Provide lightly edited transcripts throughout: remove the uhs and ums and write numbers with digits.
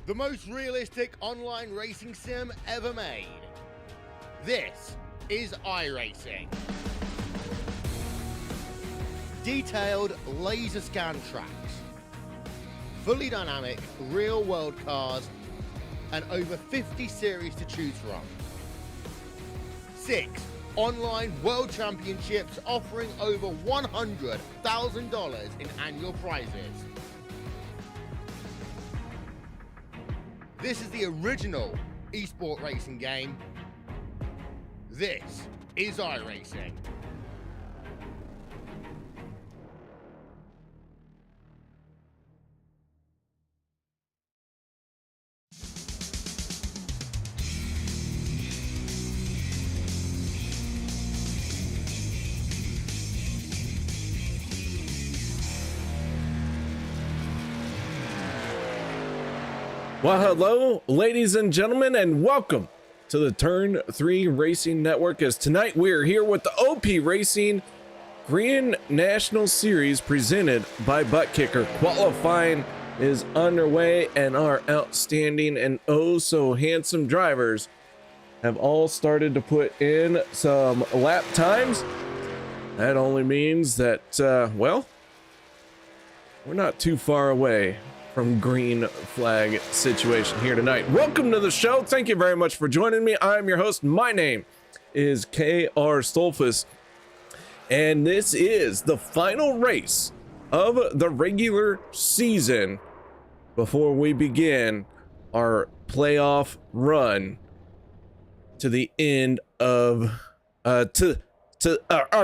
the most realistic online racing sim ever made. This is iRacing. Detailed laser scan tracks, fully dynamic real-world cars, and over 50 series to choose from. 6 online world championships offering over $100,000 in annual prizes. This is the original esport racing game. This is iRacing. Well, hello, ladies and gentlemen, and welcome to the Turn 3 Racing Network, as tonight we're here with the OP Racing Grand National Series presented by Butt Kicker. Qualifying is underway, and our outstanding and oh so handsome drivers have all started to put in some lap times. That only means that, well, we're not too far away from green flag situation here tonight. Welcome to the show. Thank you very much for joining me. I'm your host. My name is KR Stolfus, and this is the final race of the regular season before we begin our playoff run to the end of our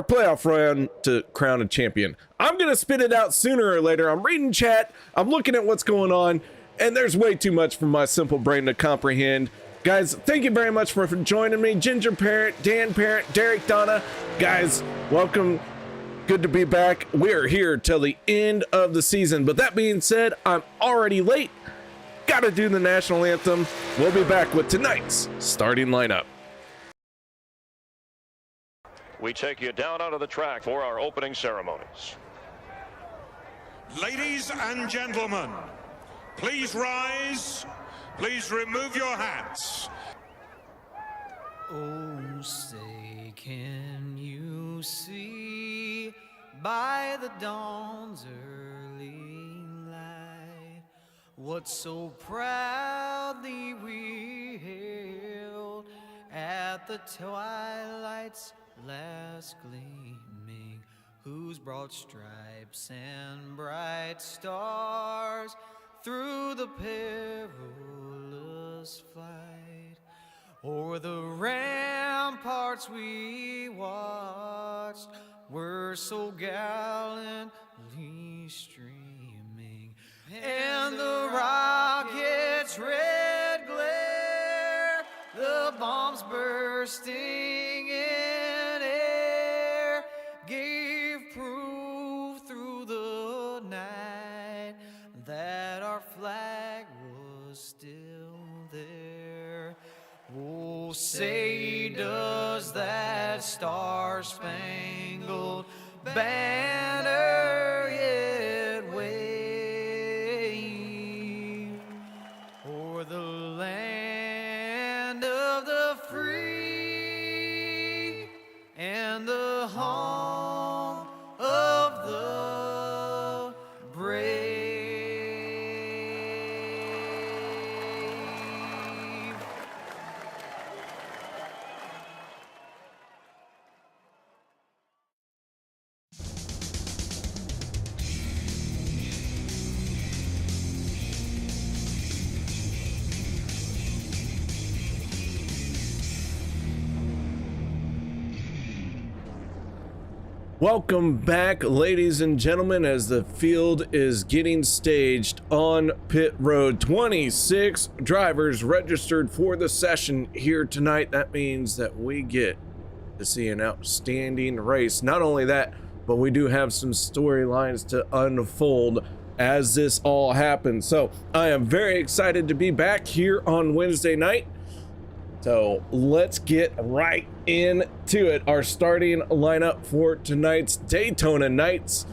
playoff run to crown a champion. I'm gonna spit it out sooner or later. I'm reading chat, I'm looking at what's going on, and there's way too much for my simple brain to comprehend. Guys, thank you very much for joining me. Ginger Parent, Dan Parent, Derek Donna. Guys, welcome. Good to be back. We're here till the end of the season. But that being said, I'm already late. Gotta do the national anthem. We'll be back with tonight's starting lineup. We take you down onto the track for our opening ceremonies. Ladies and gentlemen, please rise. Please remove your hats. Oh, say, can you see by the dawn's early light what so proudly we hailed at the twilight's last gleaming, whose broad stripes and bright stars through the perilous flight o'er the ramparts we watched were so gallantly streaming, and the rocket's red glare, the bombs bursting in air, gave proof through the night that our flag was still there. Oh, say does that star-spangled banner yet wave o'er the land of the free and the home of the brave? Welcome back, ladies and gentlemen, as the field is getting staged on pit road. 26 drivers registered for the session here tonight. That means that we get to see an outstanding race. Not only that, but we do have some storylines to unfold as this all happens. So I am very excited to be back here on Wednesday night. So let's get right into it. Our starting lineup for tonight's Daytona Nights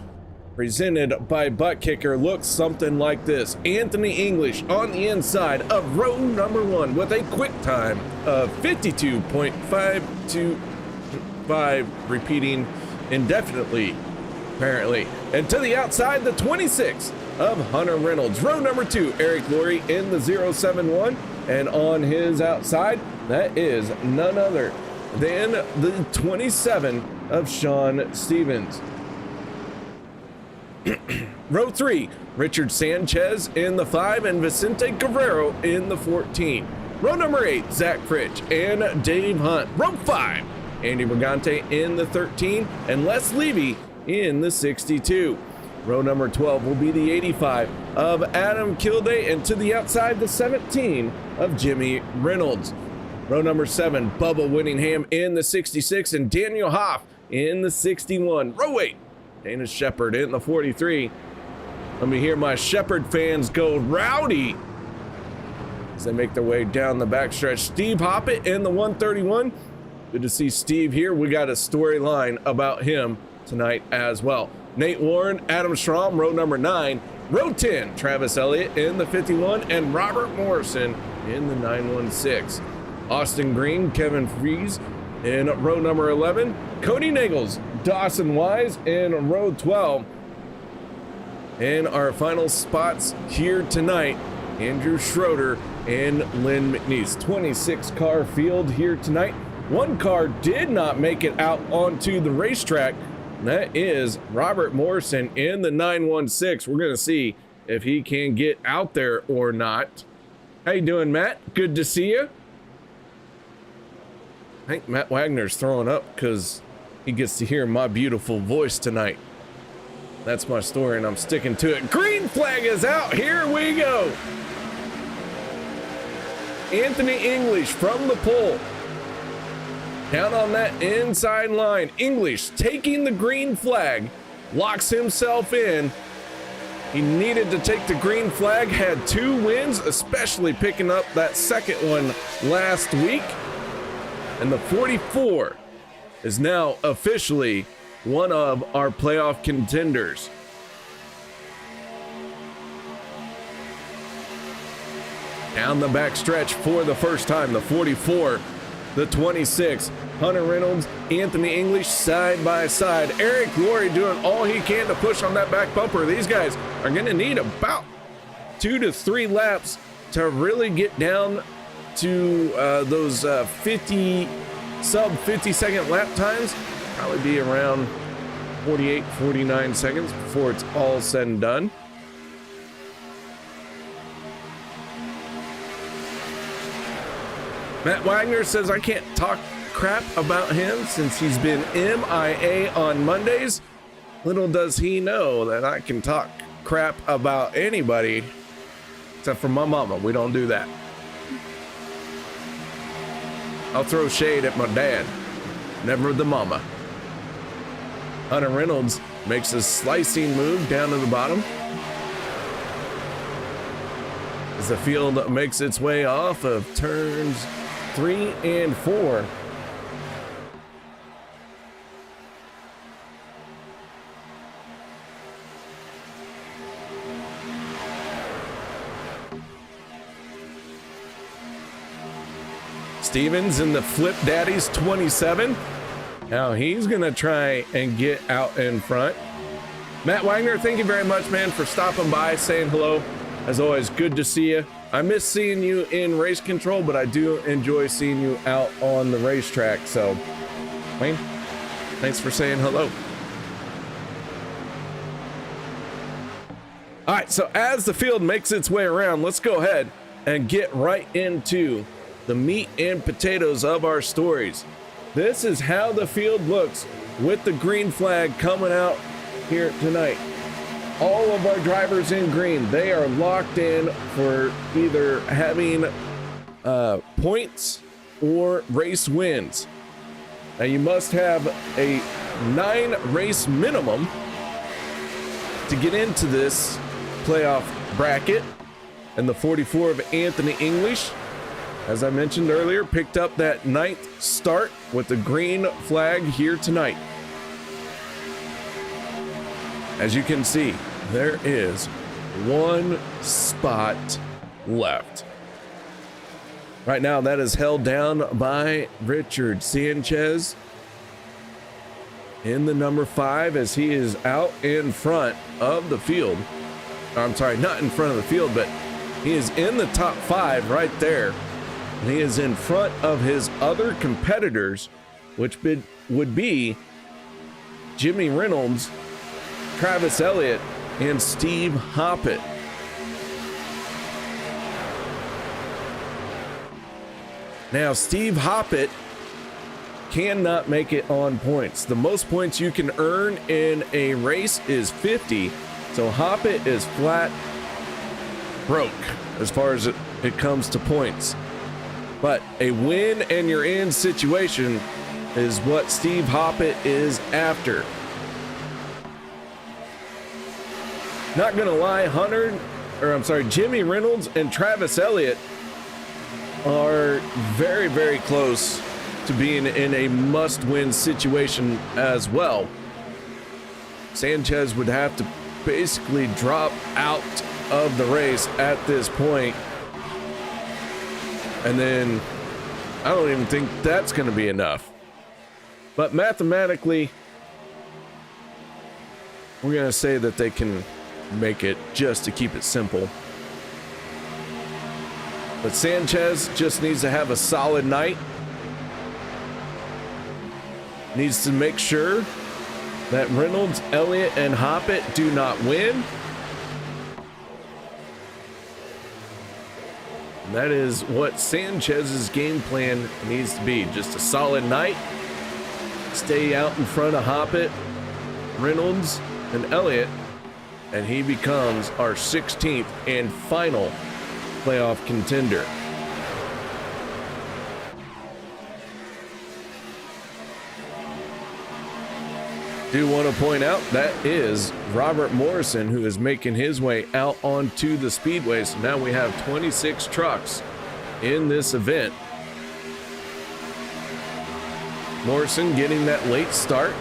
presented by Butt Kicker, looks something like this. Anthony English on the inside of row number 1 with a quick time of 52.525, repeating indefinitely, apparently. And to the outside, the 26 of Hunter Reynolds. Row number 2, Eric Laurie in the 071, and on his outside, that is none other than the 27 of Sean Stevens. Row 3, Richard Sanchez in the 5 and Vicente Guerrero in the 14. Row number 8, Zach Fritch and Dave Hunt. Row 5, Andy Brigante in the 13 and Les Levy in the 62. Row number 12 will be the 85 of Adam Kilday, and to the outside, the 17 of Jimmy Reynolds. Row number 7, Bubba Whittingham in the 66 and Daniel Hoff in the 61. Row 8, Dana Shepard in the 43. Let me hear my Shepard fans go rowdy as they make their way down the backstretch. Steve Hoppett in the 131. Good to see Steve here. We got a storyline about him tonight as well. Nate Warren, Adam Schramm, row number 9. Row 10, Travis Elliott in the 51 and Robert Morrison in the 916. Austin Green, Kevin Fries in row number 11. Cody Nagels, Dawson Wise in row 12. And our final spots here tonight, Andrew Schroeder and Lynn McNeese. 26 car field here tonight. One car did not make it out onto the racetrack. And that is Robert Morrison in the 916. We're going to see if he can get out there or not. How you doing, Matt? Good to see you. I think Matt Wagner's throwing up because he gets to hear my beautiful voice tonight. That's my story and I'm sticking to it. Green flag is out. Here we go. Anthony English from the pole. Down on that inside line. English taking the green flag. Locks himself in. He needed to take the green flag. Had 2 wins, especially picking up that second one last week. And the 44 is now officially one of our playoff contenders. Down the back stretch for the first time, the 44, the 26, Hunter Reynolds, Anthony English side by side. Eric Laurie doing all he can to push on that back bumper. These guys are going to need about 2 to 3 laps to really get down to those sub 50 second lap times. Probably be around 48, 49 seconds before it's all said and done. Matt Wagner says I can't talk crap about him since he's been MIA on Mondays. Little does he know that I can talk crap about anybody except for my mama. We don't do that. I'll throw shade at my dad, never the mama. Hunter Reynolds makes a slicing move down to the bottom as the field makes its way off of turns 3 and 4. Stevens in the Flip Daddies 27. Now he's gonna try and get out in front. Matt Wagner, thank you very much, man, for stopping by, saying hello. As always, good to see you. I miss seeing you in race control, but I do enjoy seeing you out on the racetrack. So, Wayne, thanks for saying hello. All right, so as the field makes its way around, let's go ahead and get right into the meat and potatoes of our stories. This is how the field looks with the green flag coming out here tonight. All of our drivers in green, they are locked in for either having points or race wins. Now you must have a 9 race minimum to get into this playoff bracket. And the 44 of Anthony English, as I mentioned earlier, picked up that 9th start with the green flag here tonight. As you can see, there is one spot left. Right now, that is held down by Richard Sanchez in the number 5 as he is out in front of the field. I'm sorry, not in front of the field, but he is in the top 5 right there. And he is in front of his other competitors, which would be Jimmy Reynolds, Travis Elliott, and Steve Hoppett. Now, Steve Hoppett cannot make it on points. The most points you can earn in a race is 50. So Hoppett is flat broke as far as it comes to points. But a win and you're in situation is what Steve Hoppett is after. Not gonna lie, Jimmy Reynolds and Travis Elliott are very, very close to being in a must-win situation as well. Sanchez would have to basically drop out of the race at this point, and then I don't even think that's going to be enough. But mathematically, we're going to say that they can make it just to keep it simple. But Sanchez just needs to have a solid night. Needs to make sure that Reynolds, Elliott, and Hoppett do not win. And that is what Sanchez's game plan needs to be. Just a solid night. Stay out in front of Hoppett, Reynolds, and Elliott. And he becomes our 16th and final playoff contender. Do want to point out that is Robert Morrison, who is making his way out onto the speedway. So now we have 26 trucks in this event. Morrison getting that late start.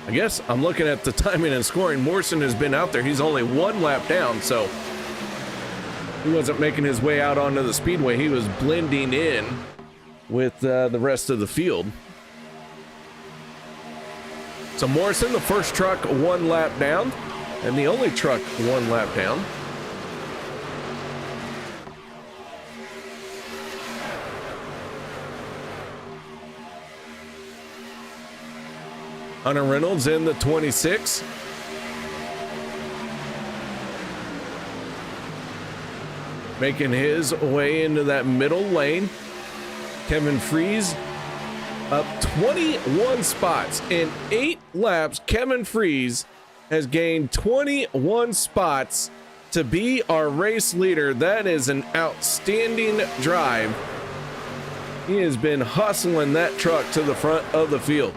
I guess I'm looking at the timing and scoring. Morrison has been out there. He's only 1 lap down, so he wasn't making his way out onto the speedway. He was blending in with the rest of the field. So Morrison, the first truck, 1 lap down, and the only truck 1 lap down. Hunter Reynolds in the 26. Making his way into that middle lane. Kevin Freeze up 21 spots in 8 laps. Kevin Freeze has gained 21 spots to be our race leader. That is an outstanding drive. He has been hustling that truck to the front of the field.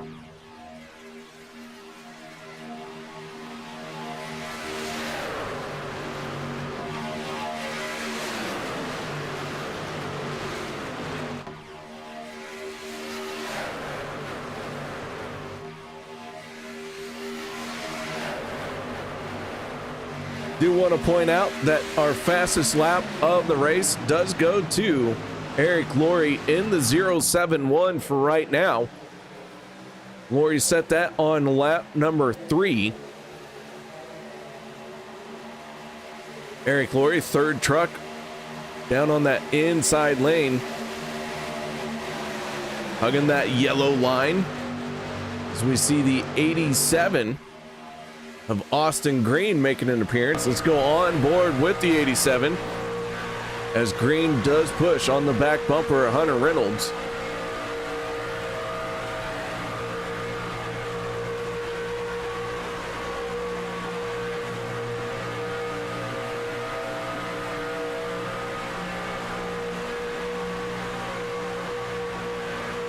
Do want to point out that our fastest lap of the race does go to Eric Laurie in the 071 for right now. Laurie set that on lap number 3. Eric Laurie, 3rd truck, down on that inside lane, hugging that yellow line as we see the 87 of Austin Green making an appearance. Let's go on board with the 87 as Green does push on the back bumper of Hunter Reynolds.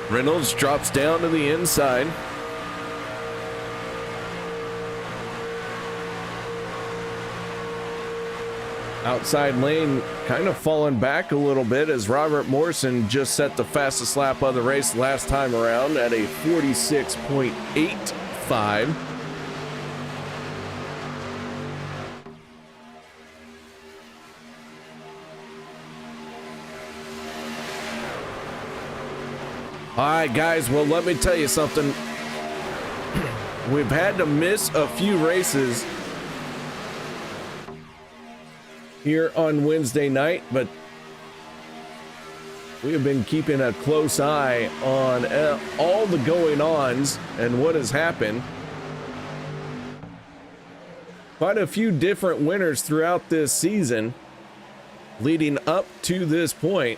Reynolds drops down to the inside. Outside lane kind of falling back a little bit as Robert Morrison just set the fastest lap of the race last time around at a 46.85. All right, guys, well, let me tell you something. We've had to miss a few races here on Wednesday night, but we have been keeping a close eye on all the going-ons and what has happened. Quite a few different winners throughout this season leading up to this point.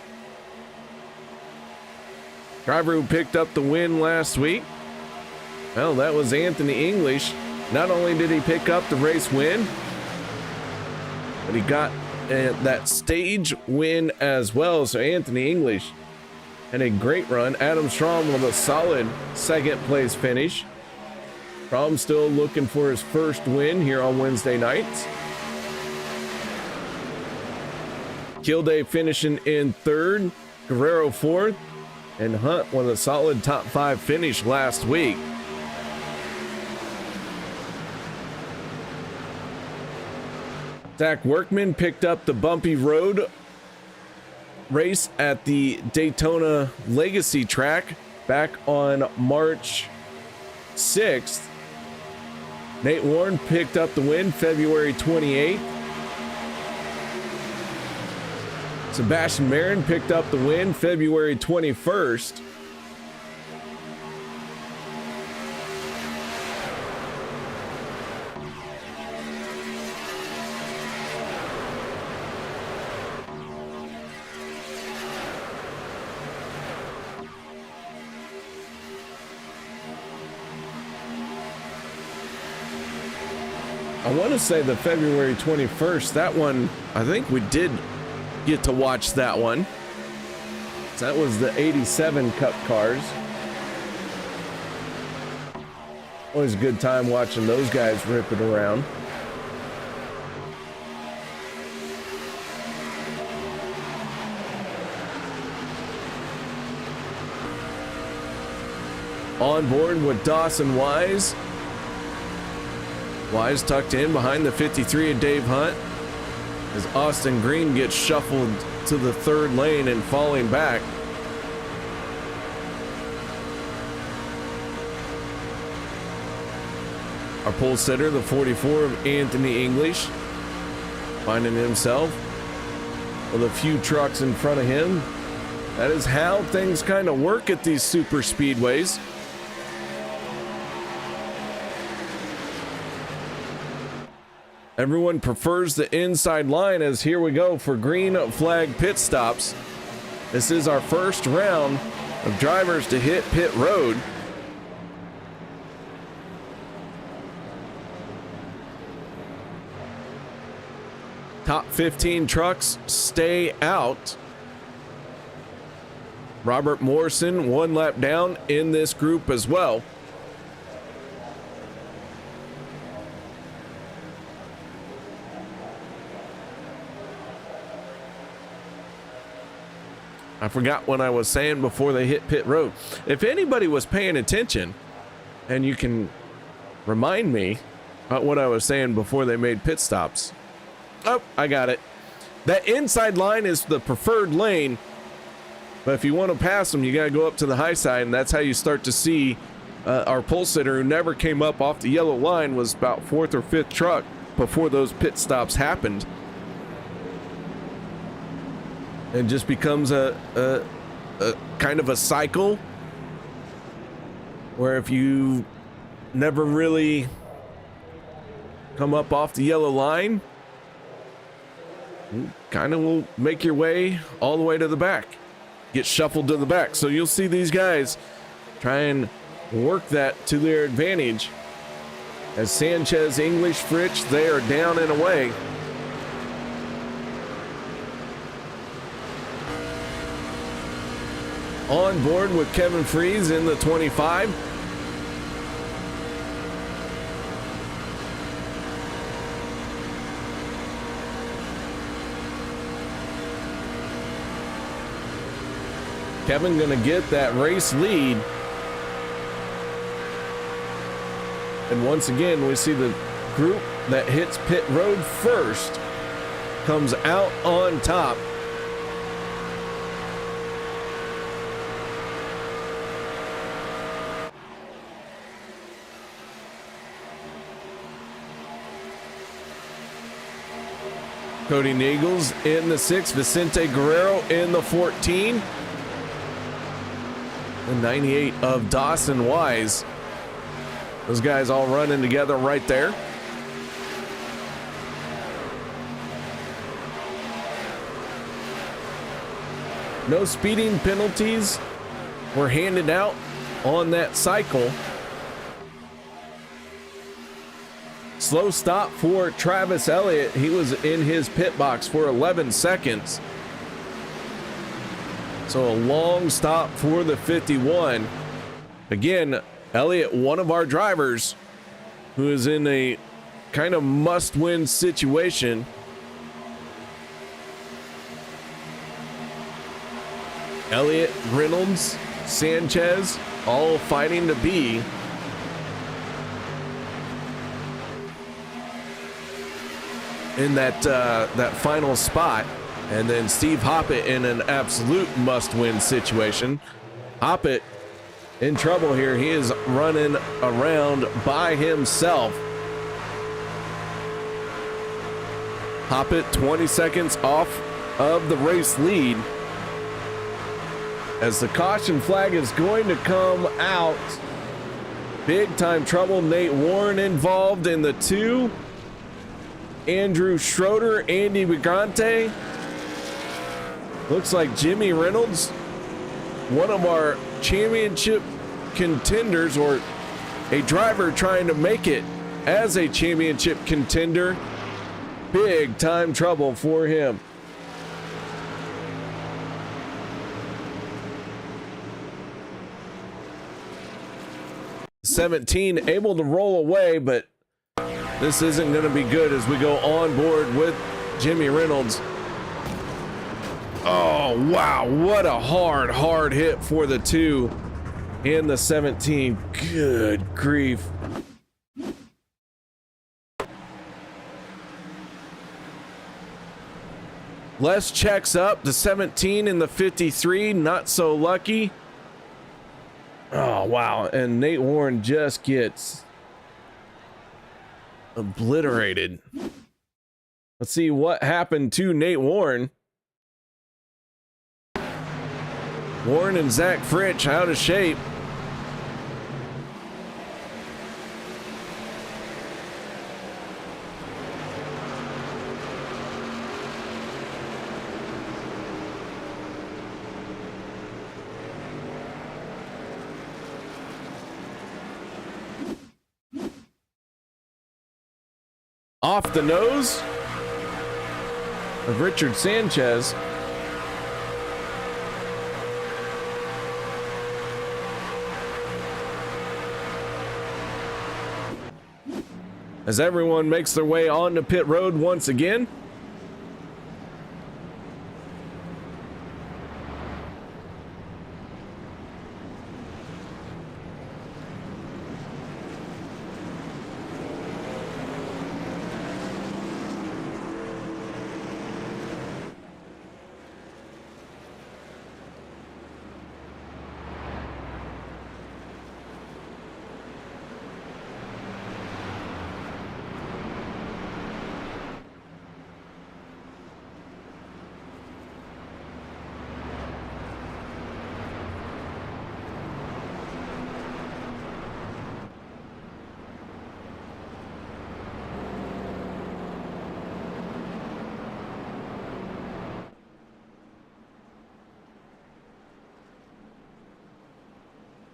Driver who picked up the win last week, well, that was Anthony English. Not only did he pick up the race win, but he got that stage win as well. So Anthony English had a great run. Adam Strom with a solid second place finish. Strom still looking for his first win here on Wednesday nights. Kilday finishing in third, Guerrero fourth, and Hunt with a solid top 5 finish last week. Zach Workman picked up the bumpy road race at the Daytona Legacy track back on March 6th. Nate Warren picked up the win February 28th. Sebastian Marin picked up the win February 21st. I want to say the February 21st, that one, I think we did get to watch that one. That was the 87 Cup cars. Always a good time watching those guys rip it around. On board with Dawson Wise. Wise tucked in behind the 53 of Dave Hunt as Austin Green gets shuffled to the third lane and falling back. Our pole sitter, the 44 of Anthony English, finding himself with a few trucks in front of him. That is how things kind of work at these super speedways. Everyone prefers the inside line as here we go for green flag pit stops. This is our first round of drivers to hit pit road. Top 15 trucks stay out. Robert Morrison 1 lap down in this group as well. I forgot what I was saying before they hit pit road. If anybody was paying attention, and you can remind me about what I was saying before they made pit stops. Oh, I got it. That inside line is the preferred lane, but if you want to pass them, you got to go up to the high side, and that's how you start to see our pole sitter, who never came up off the yellow line, was about 4th or 5th truck before those pit stops happened. It just becomes a kind of a cycle where if you never really come up off the yellow line, you kind of will make your way all the way to the back, get shuffled to the back. So you'll see these guys try and work that to their advantage. As Sanchez, English, Fritsch, they are down and away. On board with Kevin Freeze in the 25. Kevin gonna get that race lead. And once again, we see the group that hits pit road first comes out on top. Cody Nagels in the 6, Vicente Guerrero in the 14, the 98 of Dawson Wise. Those guys all running together right there. No speeding penalties were handed out on that cycle. Slow stop for Travis Elliott. He was in his pit box for 11 seconds. So a long stop for the 51. Again, Elliott, one of our drivers who is in a kind of must-win situation. Elliott, Reynolds, Sanchez, all fighting to be in that final spot. And then Steve Hoppett in an absolute must-win situation. Hoppett in trouble here. He is running around by himself. Hoppett 20 seconds off of the race lead. As the caution flag is going to come out. Big time trouble. Nate Warren involved in the 2. Andrew Schroeder, Andy Vigante. Looks like Jimmy Reynolds, one of our championship contenders, or a driver trying to make it as a championship contender. Big time trouble for him. '17 able to roll away, but this isn't going to be good as we go on board with Jimmy Reynolds. Oh, wow. What a hard hit for the 2 in the 17. Good grief. Les checks up to 17 in the 53. Not so lucky. Oh, wow. And Nate Warren just gets obliterated. Let's see what happened to Nate Warren. Warren and Zach Fritsch out of shape. Off the nose of Richard Sanchez. As everyone makes their way onto pit road once again.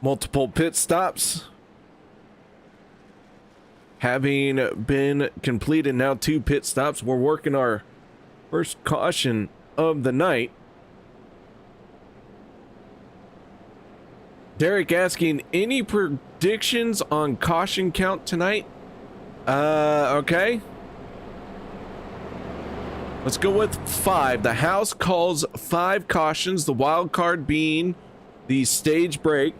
Multiple pit stops having been completed. Now 2 pit stops. We're working our first caution of the night. Derek asking, any predictions on caution count tonight? Okay. Let's go with 5. The house calls 5 cautions, the wild card being the stage break.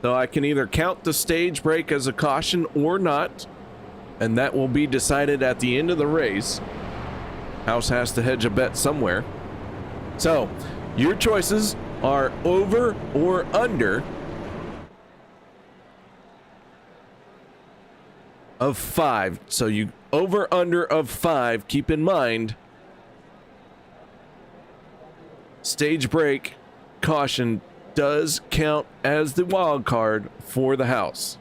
So I can either count the stage break as a caution or not, and that will be decided at the end of the race. House has to hedge a bet somewhere. So your choices are over or under of 5. So you over under of 5. Keep in mind, stage break caution does count as the wild card for the house.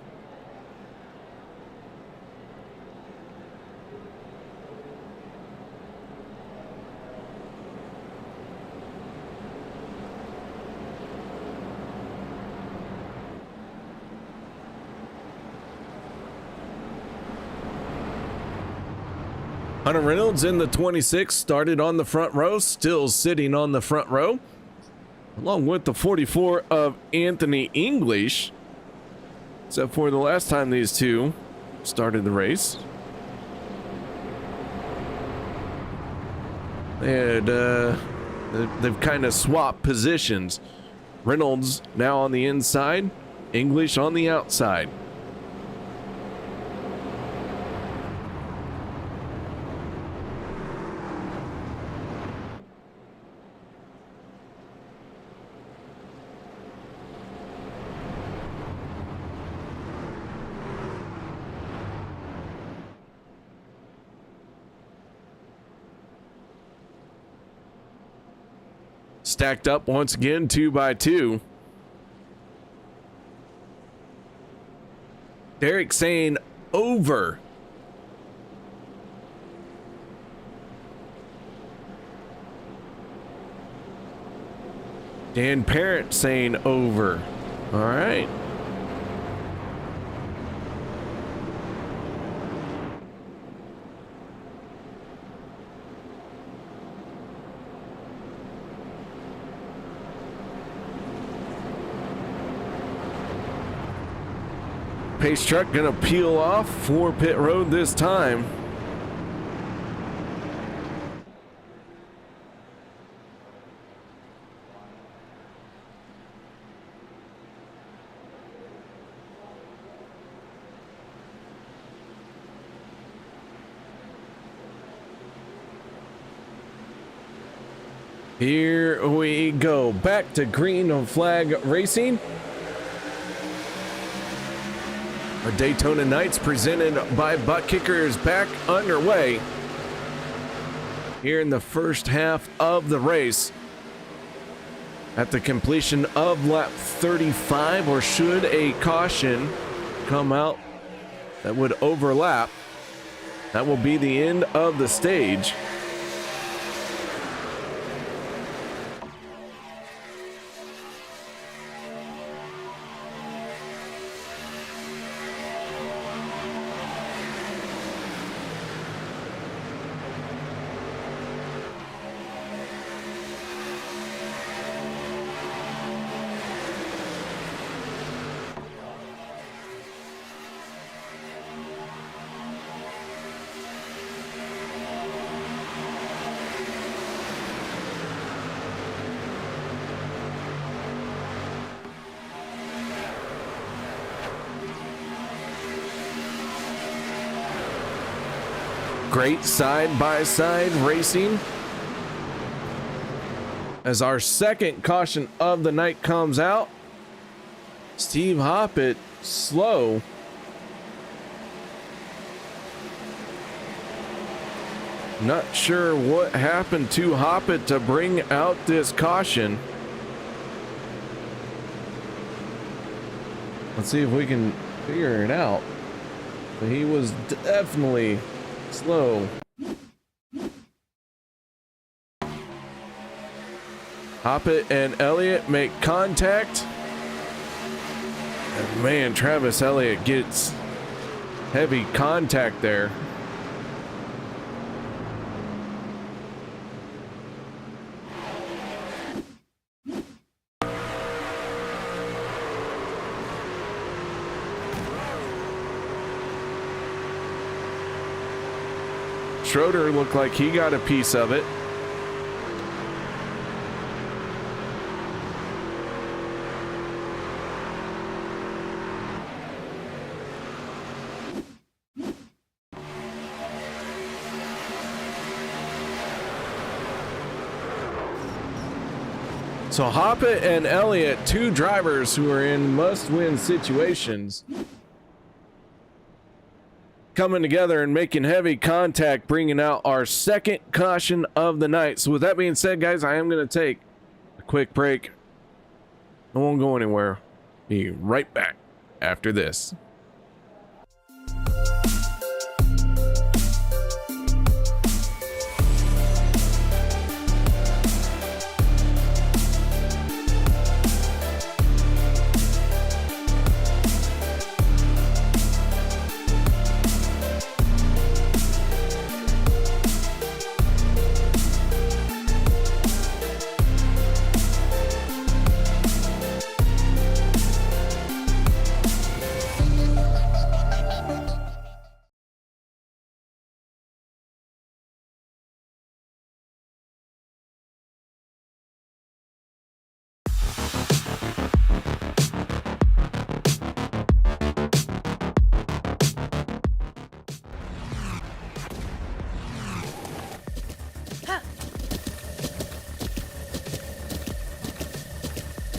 Hunter Reynolds in the 26 started on the front row, still sitting on the front row, along with the 44 of Anthony English, except for the last time these two started the race. And they've kind of swapped positions. Reynolds now on the inside, English on the outside. Stacked up once again, 2 by 2. Derek saying over. Dan Parent saying over. All right. Pace truck gonna peel off for pit road this time. Here we go, back to green flag racing. Our Daytona Nights presented by Butt Kickers back underway here in the first half of the race. At the completion of lap 35, or should a caution come out that would overlap, that will be the end of the stage. Great side-by-side racing as our second caution of the night comes out. Steve Hoppett slow. Not sure what happened to Hoppett to bring out this caution. Let's see if we can figure it out. But he was definitely slow. Hoppett and Elliott make contact. And man, Travis Elliott gets heavy contact there. Schroeder looked like he got a piece of it. So Hoppet and Elliott, two drivers who are in must-win situations, coming together and making heavy contact, bringing out our second caution of the night. So with that being said, guys, I am going to take a quick break. I won't go anywhere. Be right back after this.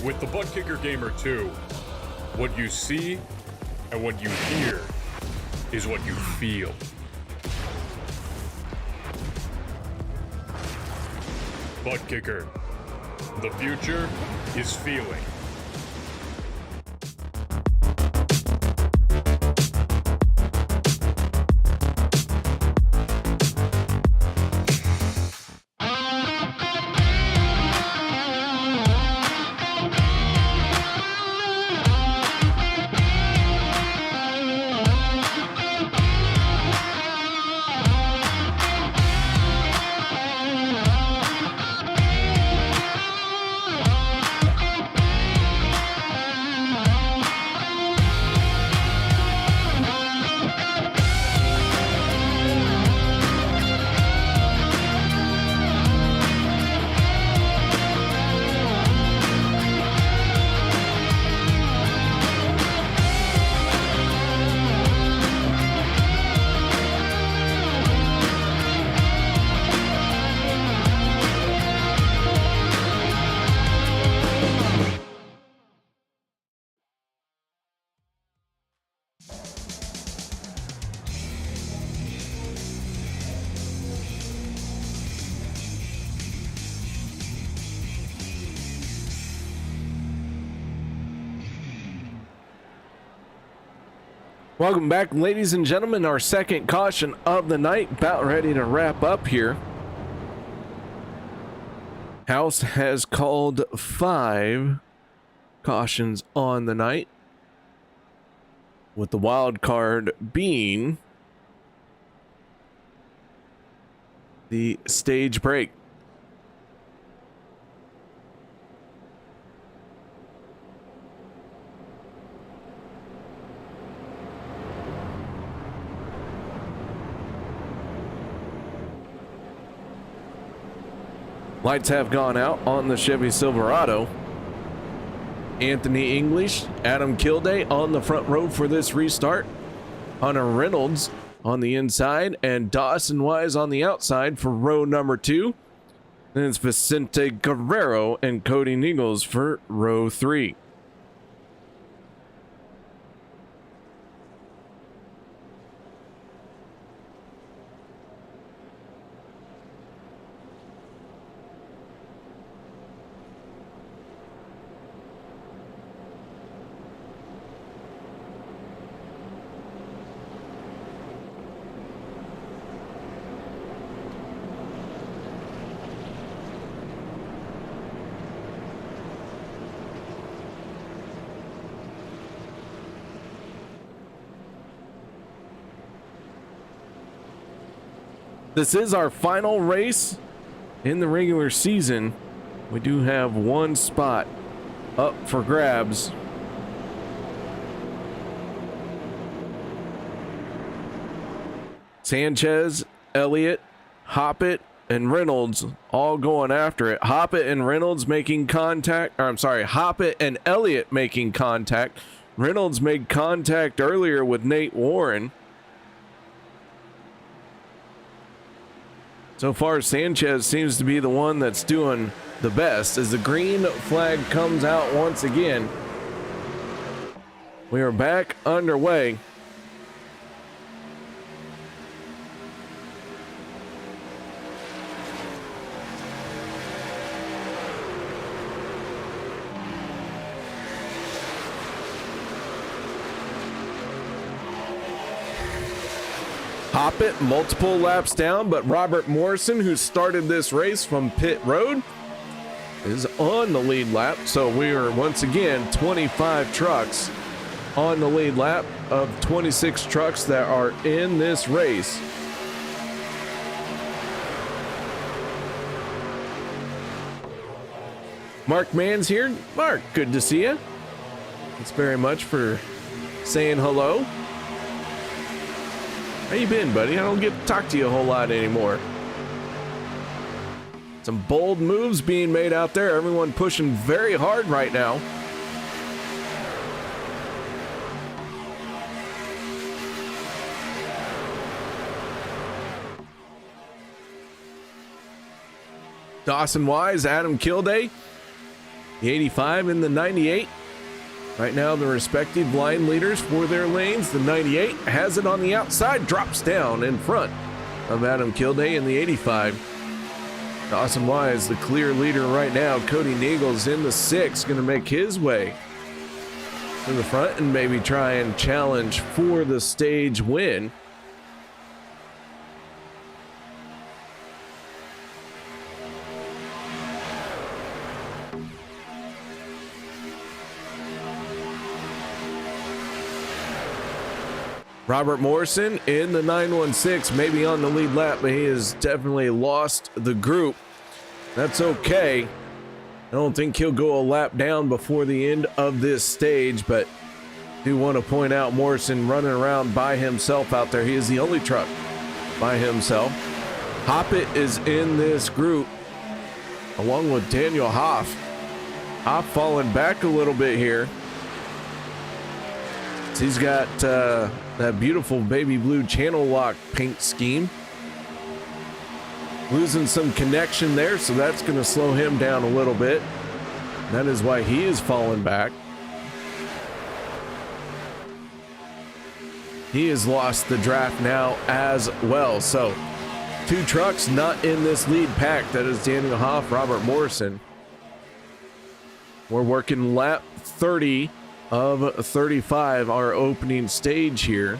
With the Butt Kicker Gamer 2, what you see and what you hear is what you feel. Butt Kicker. The future is feeling. Welcome back, ladies and gentlemen. Our second caution of the night, about ready to wrap up here. House has called 5 cautions on the night, with the wild card being the stage break. Lights have gone out on the Chevy Silverado. Anthony English, Adam Kilday on the front row for this restart. Hunter Reynolds on the inside and Dawson Wise on the outside for row number 2. Then it's Vicente Guerrero and Cody Nichols for row 3. This is our final race in the regular season. We do have one spot up for grabs. Sanchez, Elliott, Hoppet and Reynolds all going after it. Hoppet and Reynolds making contact. Or I'm sorry, Hoppet and Elliott making contact. Reynolds made contact earlier with Nate Warren. So far, Sanchez seems to be the one that's doing the best as the green flag comes out once again. We are back underway. Hoppet multiple laps down, but Robert Morrison, who started this race from pit road, is on the lead lap. So we are once again 25 trucks on the lead lap of 26 trucks that are in this race. Mark Mann's here. Mark, good to see you. Thanks very much for saying hello. How you been, buddy? I don't get to talk to you a whole lot anymore. Some bold moves being made out there. Everyone pushing very hard right now. Dawson Wise, Adam Kilday, the 85 and the 98. Right now, the respective line leaders for their lanes. The 98 has it on the outside, drops down in front of Adam Kilday in the 85. Dawson Wise, the clear leader right now. Cody Nagel's in the 6, going to make his way to the front and maybe try and challenge for the stage win. Robert Morrison in the 916, maybe on the lead lap, but he has definitely lost the group. That's okay. I don't think he'll go a lap down before the end of this stage, but I do want to point out Morrison running around by himself out there. He is the only truck by himself. Hoppet is in this group along with Daniel Hoff. Hoff falling back a little bit here. He's got that beautiful baby blue channel lock paint scheme. Losing some connection there, so that's going to slow him down a little bit. That is why he is falling back. He has lost the draft now as well. So 2 trucks not in this lead pack. That is Daniel Hoff, Robert Morrison. We're working lap 30 of 35, our opening stage here.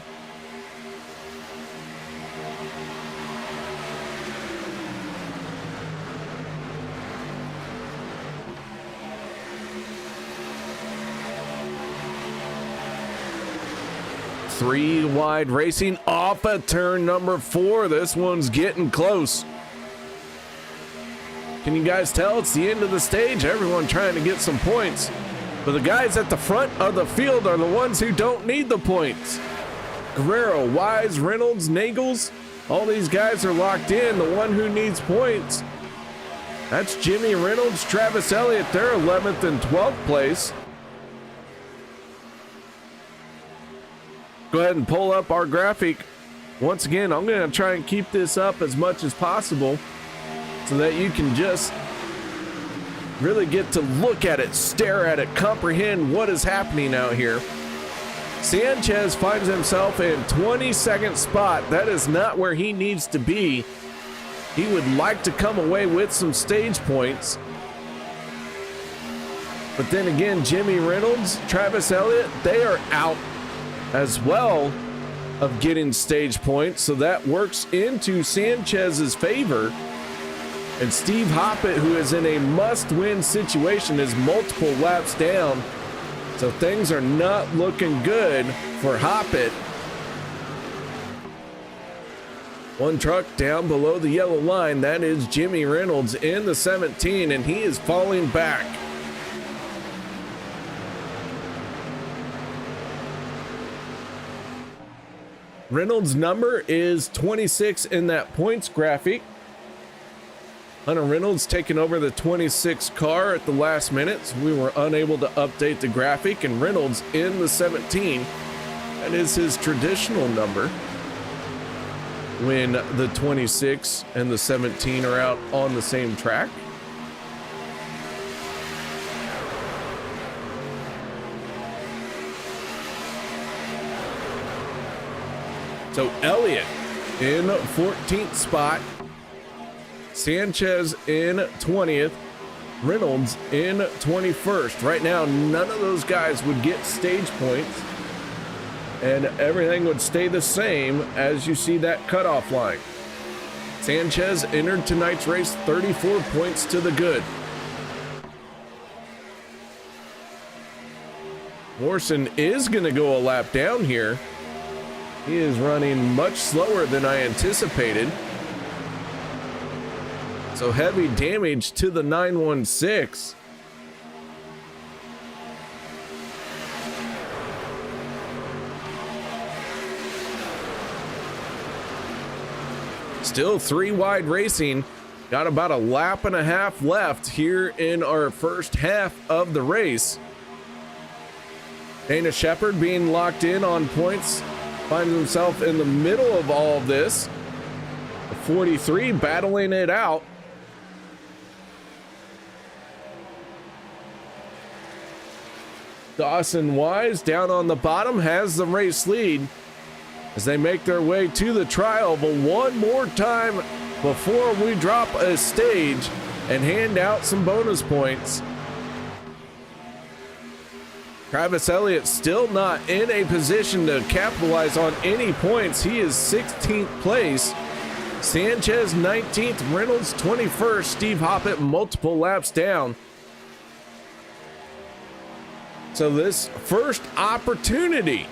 Three wide racing off of turn number 4. This one's getting close. Can you guys tell it's the end of the stage? Everyone trying to get some points. But the guys at the front of the field are the ones who don't need the points. Guerrero, Wise, Reynolds, Nagels, all these guys are locked in. The one who needs points, that's Jimmy Reynolds, Travis Elliott. They're 11th and 12th place. Go ahead and pull up our graphic. Once again, I'm going to try and keep this up as much as possible so that you can just really get to look at it, stare at it, comprehend what is happening out here. Sanchez finds himself in 22nd spot. That is not where he needs to be. He would like to come away with some stage points. But then again, Jimmy Reynolds, Travis Elliott, they are out as well of getting stage points. So that works into Sanchez's favor. And Steve Hoppet, who is in a must-win situation, is multiple laps down. So things are not looking good for Hoppet. One truck down below the yellow line. That is Jimmy Reynolds in the 17, and he is falling back. Reynolds' number is 26 in that points graphic. Hunter Reynolds taking over the 26 car at the last minute, so we were unable to update the graphic, and Reynolds in the 17. That is his traditional number when the 26 and the 17 are out on the same track. So Elliott in 14th spot, Sanchez in 20th, Reynolds in 21st. Right now, none of those guys would get stage points, and everything would stay the same as you see that cutoff line. Sanchez entered tonight's race 34 points to the good. Morrison is going to go a lap down here. He is running much slower than I anticipated. So heavy damage to the 916. Still 3 wide racing. Got about a lap and a half left here in our first half of the race. Dana Shepard being locked in on points, finds himself in the middle of all of this. The 43 battling it out. Dawson Wise down on the bottom has the race lead as they make their way to the trial. But one more time before we drop a stage and hand out some bonus points. Travis Elliott still not in a position to capitalize on any points. He is 16th place. Sanchez 19th, Reynolds 21st, Steve Hoppett multiple laps down. So this first opportunity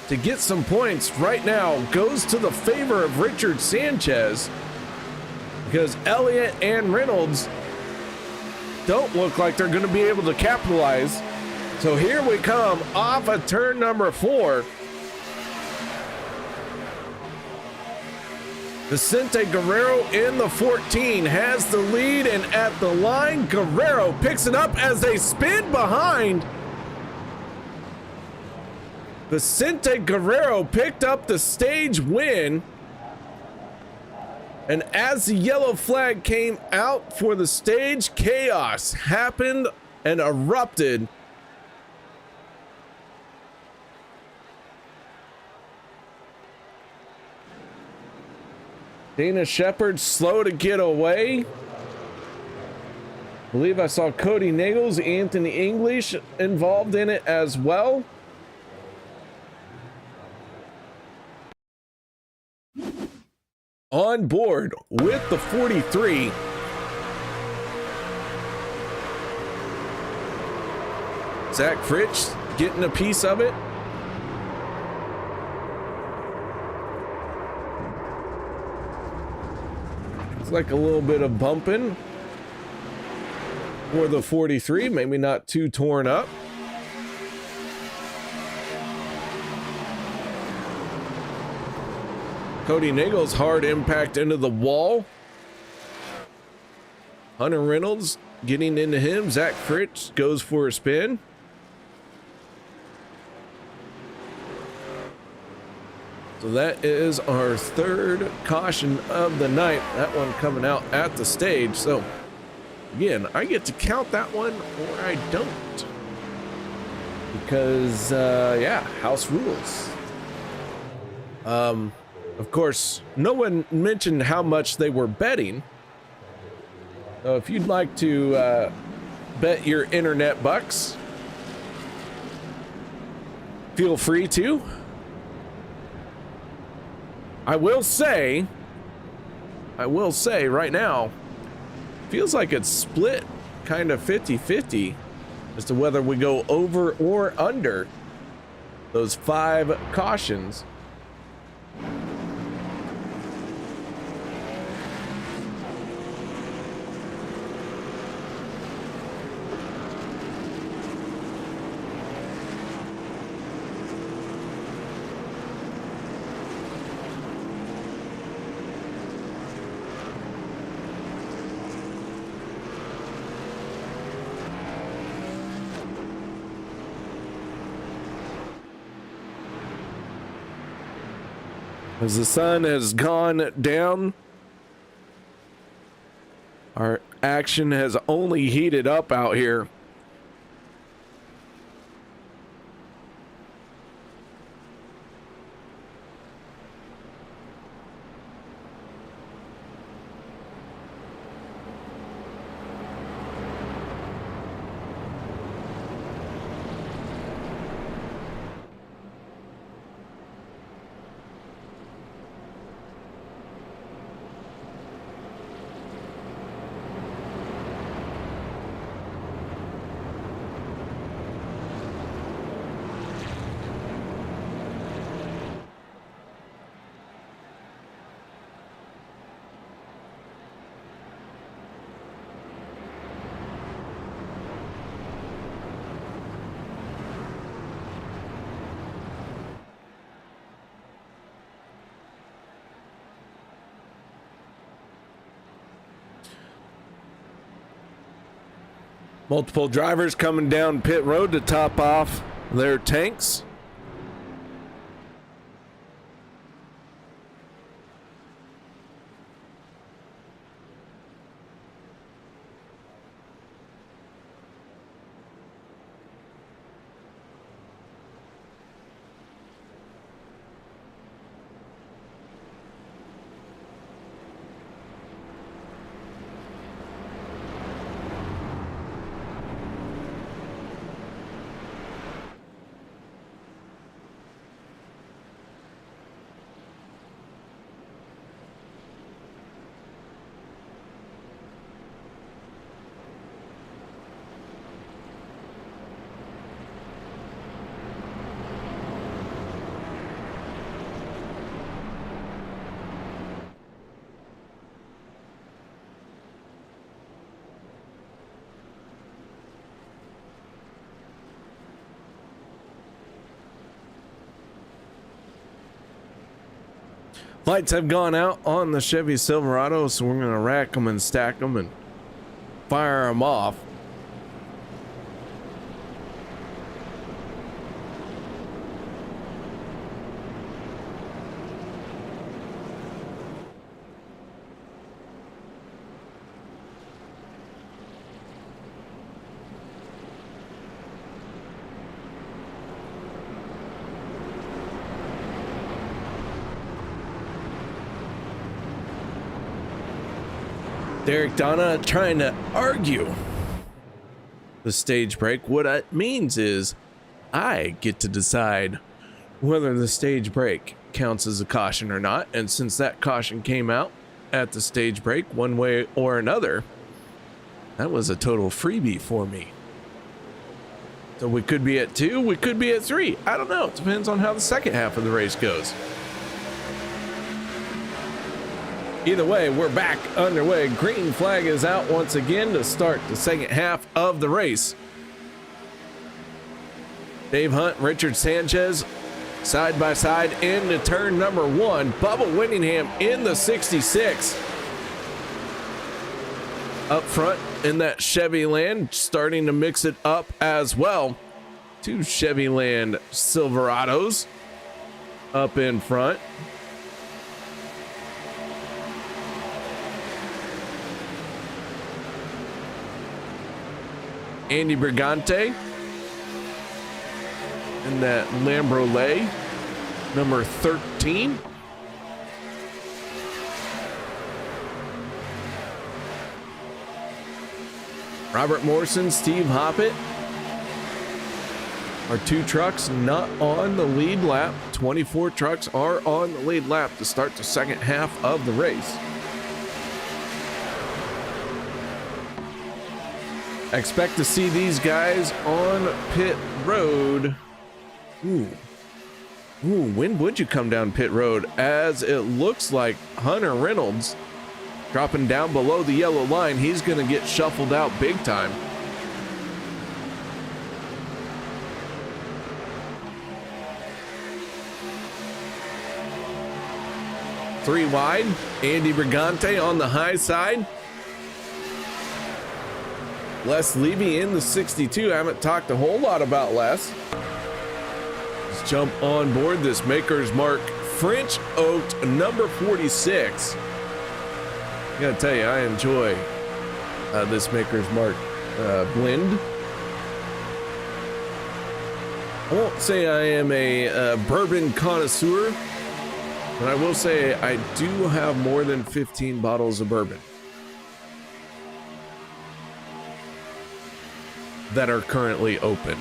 to get some points right now goes to the favor of Richard Sanchez, because Elliott and Reynolds don't look like they're going to be able to capitalize. So here we come off of turn number 4. Vicente Guerrero in the 14 has the lead, and at the line, Guerrero picks it up as they spin behind. Vicente Guerrero picked up the stage win. And as the yellow flag came out for the stage, chaos happened and erupted. Dana Shepard slow to get away. I believe I saw Cody Nagels, Anthony English involved in it as well. On board with the 43. Zach Fritsch getting a piece of it. It's like a little bit of bumping for the 43, maybe not too torn up. Cody Nagels hard impact into the wall. Hunter Reynolds getting into him. Zach Fritsch goes for a spin. So that is our third caution of the night. That one coming out at the stage. So again, I get to count that one or I don't. Because, yeah, house rules. Of course, no one mentioned how much they were betting. So if you'd like to bet your internet bucks, feel free to. I will say right now, feels like it's split kind of 50-50 as to whether we go over or under those 5 cautions. As the sun has gone down, our action has only heated up out here. Multiple drivers coming down pit road to top off their tanks. Lights have gone out on the Chevy Silverado, so we're going to rack them and stack them and fire them off. Derek Donna trying to argue the stage break. What it means is I get to decide whether the stage break counts as a caution or not. And since that caution came out at the stage break one way or another, that was a total freebie for me. So we could be at 2, we could be at 3. I don't know. It depends on how the second half of the race goes. Either way, we're back underway. Green flag is out once again to start the second half of the race. Dave Hunt, Richard Sanchez, side by side into turn number 1. Bubba Whittingham in the 66. Up front in that Chevy Land, starting to mix it up as well. 2 Chevy Land Silverados up in front. Andy Brigante and that Lambrolay, number 13. Robert Morrison, Steve Hoppett. Our 2 trucks not on the lead lap. 24 trucks are on the lead lap to start the second half of the race. I expect to see these guys on pit road. Ooh, when would you come down pit road? As it looks like Hunter Reynolds dropping down below the yellow line. He's going to get shuffled out big time. Three wide, Andy Brigante on the high side. Les Levy in the 62. I haven't talked a whole lot about Les. Let's jump on board this Maker's Mark French Oaked number 46. I gotta tell you, I enjoy this Maker's Mark blend. I won't say I am a bourbon connoisseur, but I will say I do have more than 15 bottles of bourbon that are currently open.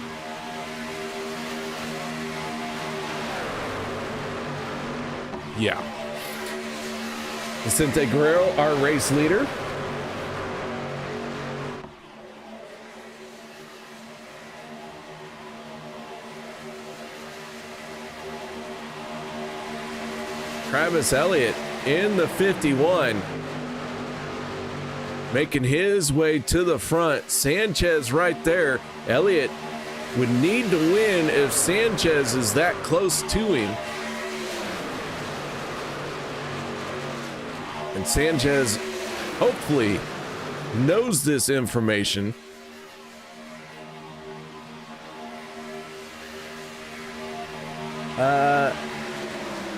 Yeah. Vicente Guerrero, our race leader. Travis Elliott in the 51, making his way to the front. Sanchez right there. Elliott would need to win if Sanchez is that close to him. And Sanchez hopefully knows this information.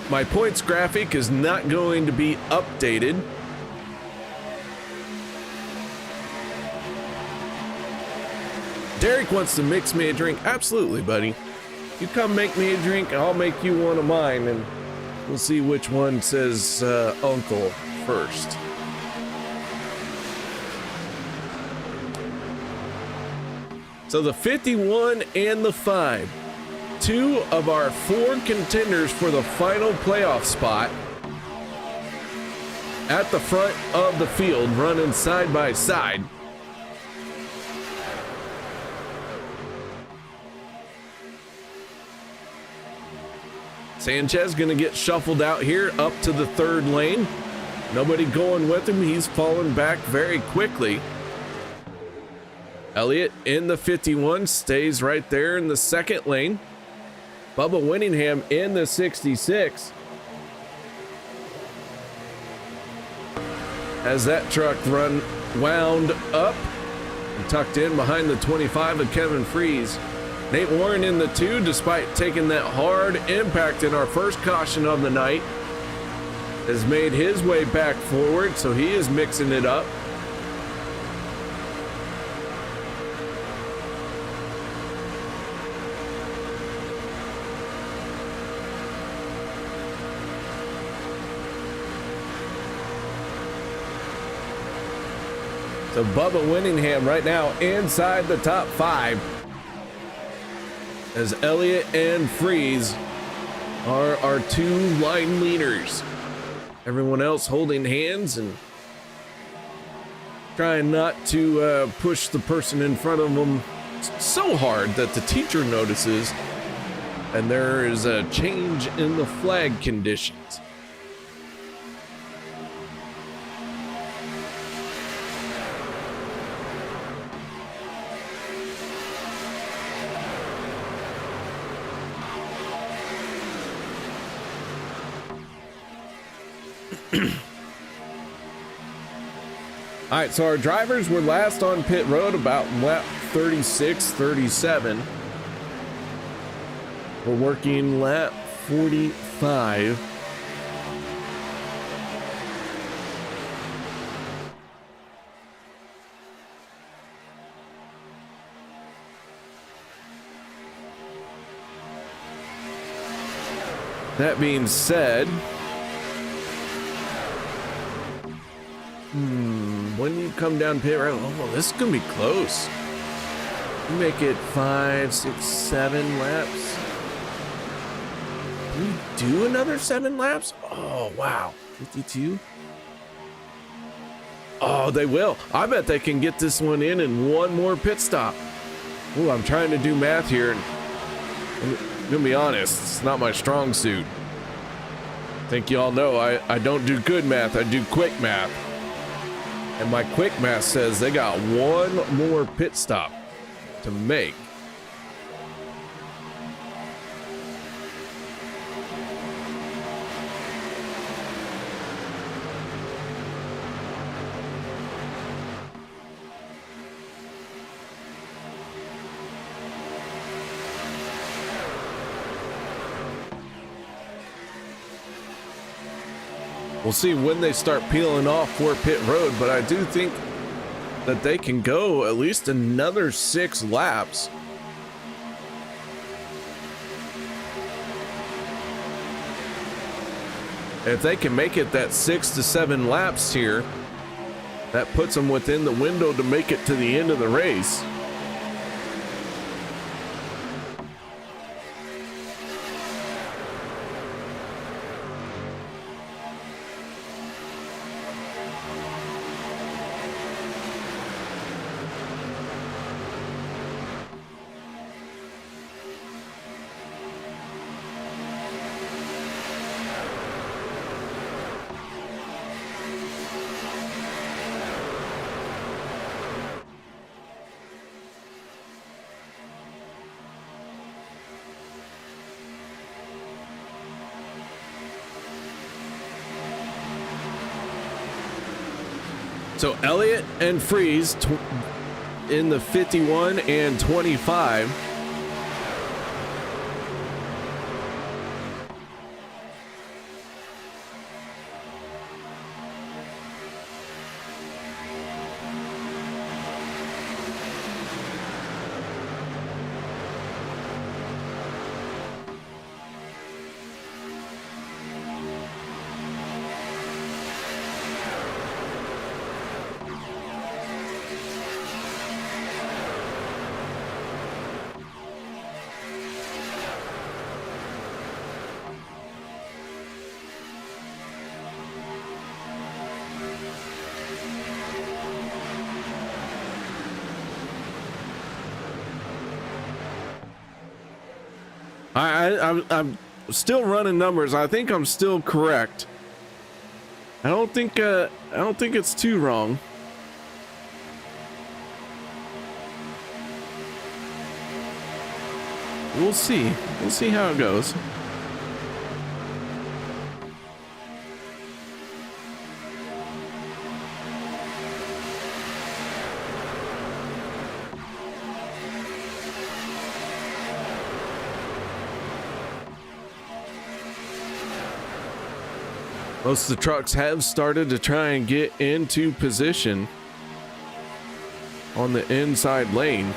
My points graphic is not going to be updated. Derek wants to mix me a drink. Absolutely, buddy. You come make me a drink, I'll make you one of mine, and we'll see which one says uncle first. So the 51 and the 5. 2 of our 4 contenders for the final playoff spot at the front of the field, running side by side. Sanchez gonna get shuffled out here up to the 3rd lane. Nobody going with him. He's falling back very quickly. Elliott in the 51 stays right there in the 2nd lane. Bubba Winningham in the 66. As that truck wound up and tucked in behind the 25 of Kevin Freeze. Nate Warren in the 2, despite taking that hard impact in our first caution of the night, has made his way back forward, so he is mixing it up. So Bubba Winningham right now inside the top 5 as Elliott and Freeze are our 2 line leaders. Everyone else holding hands and trying not to push the person in front of them so hard that the teacher notices and there is a change in the flag conditions. All right, so our drivers were last on pit road about lap 36, 37. We're working lap 45. That being said, when you come down pit road, oh, this is gonna be close. You make it 5, 6, 7 laps. Can we do another 7 laps? Oh, wow. 52. Oh, they will. I bet they can get this one in one more pit stop. Oh, I'm trying to do math here, and I'm gonna be honest, it's not my strong suit. I think y'all know I don't do good math, I do quick math. And my quick math says they got one more pit stop to make. We'll see when they start peeling off for pit road, but I do think that they can go at least another 6 laps. If they can make it that 6 to 7 laps here, that puts them within the window to make it to the end of the race. So Elliott and Freeze in the 51 and 25. I'm still running numbers. I think I'm still correct. I don't think it's too wrong. We'll see. We'll see how it goes. Most of the trucks have started to try and get into position on the inside lane.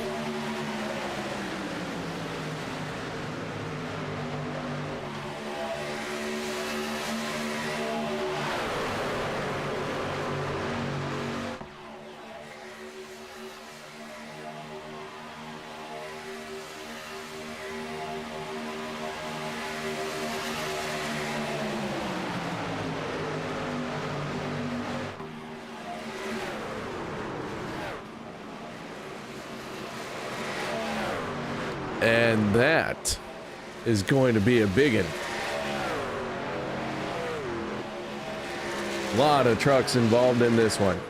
And that is going to be a big one. A lot of trucks involved in this one.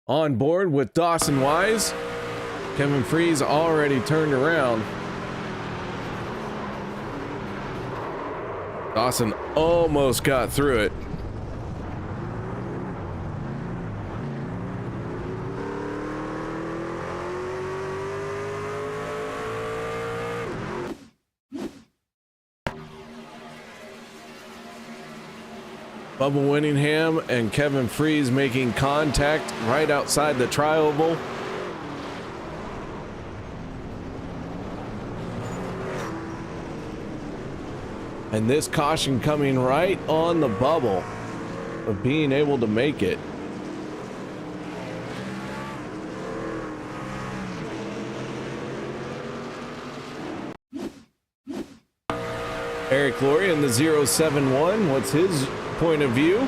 On board with Dawson Wise. Kevin Freeze already turned around. Dawson almost got through it. Bubba Winningham and Kevin Freeze making contact right outside the tri-oval. And this caution coming right on the bubble of being able to make it. Eric Laurie in the 071, what's his point of view?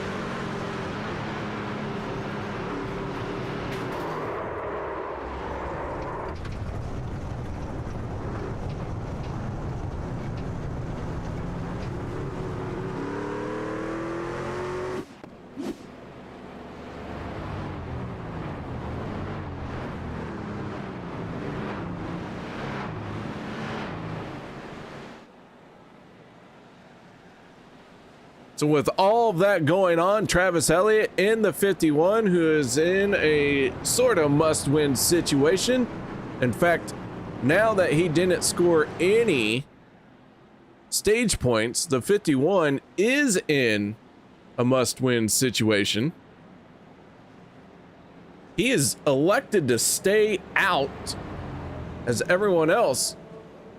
So with all of that going on, Travis Elliott in the 51, who is in a sort of must-win situation. In fact, now that he didn't score any stage points, the 51 is in a must-win situation. He is elected to stay out as everyone else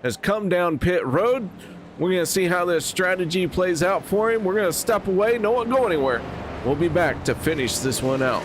has come down pit road. We're going to see how this strategy plays out for him. We're going to step away. No one go anywhere. We'll be back to finish this one out.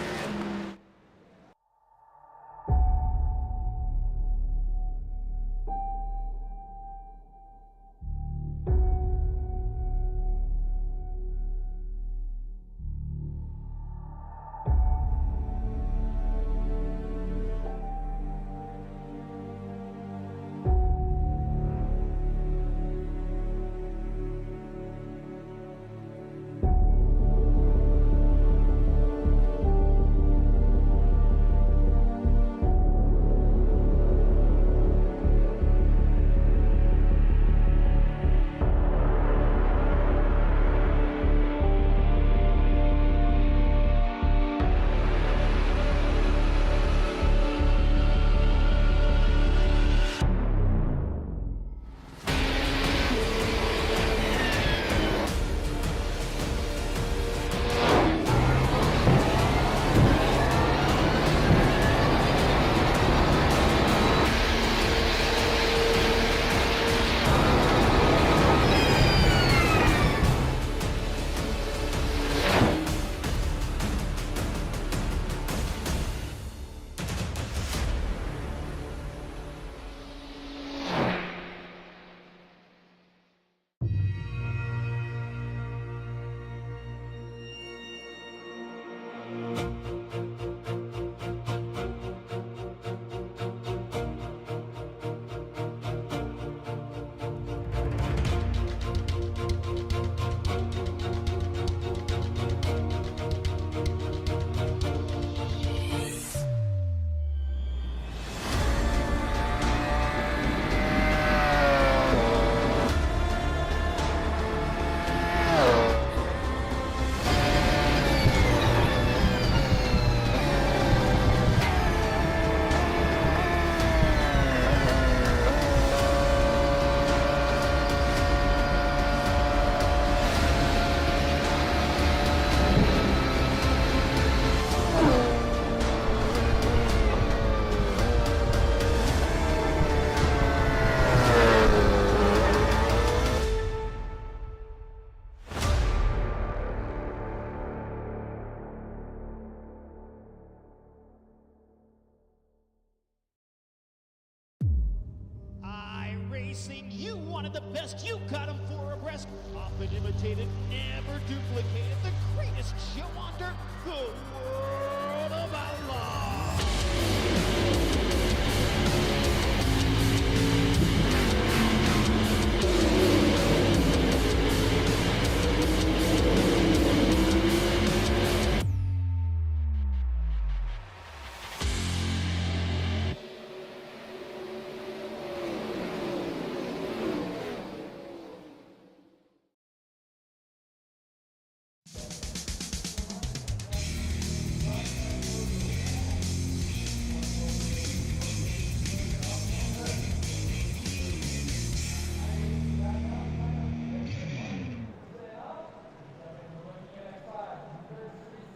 You wanted the best, you got him 4 abreast. Often imitated, never duplicated. The greatest show on dirt, the World of Outlaws.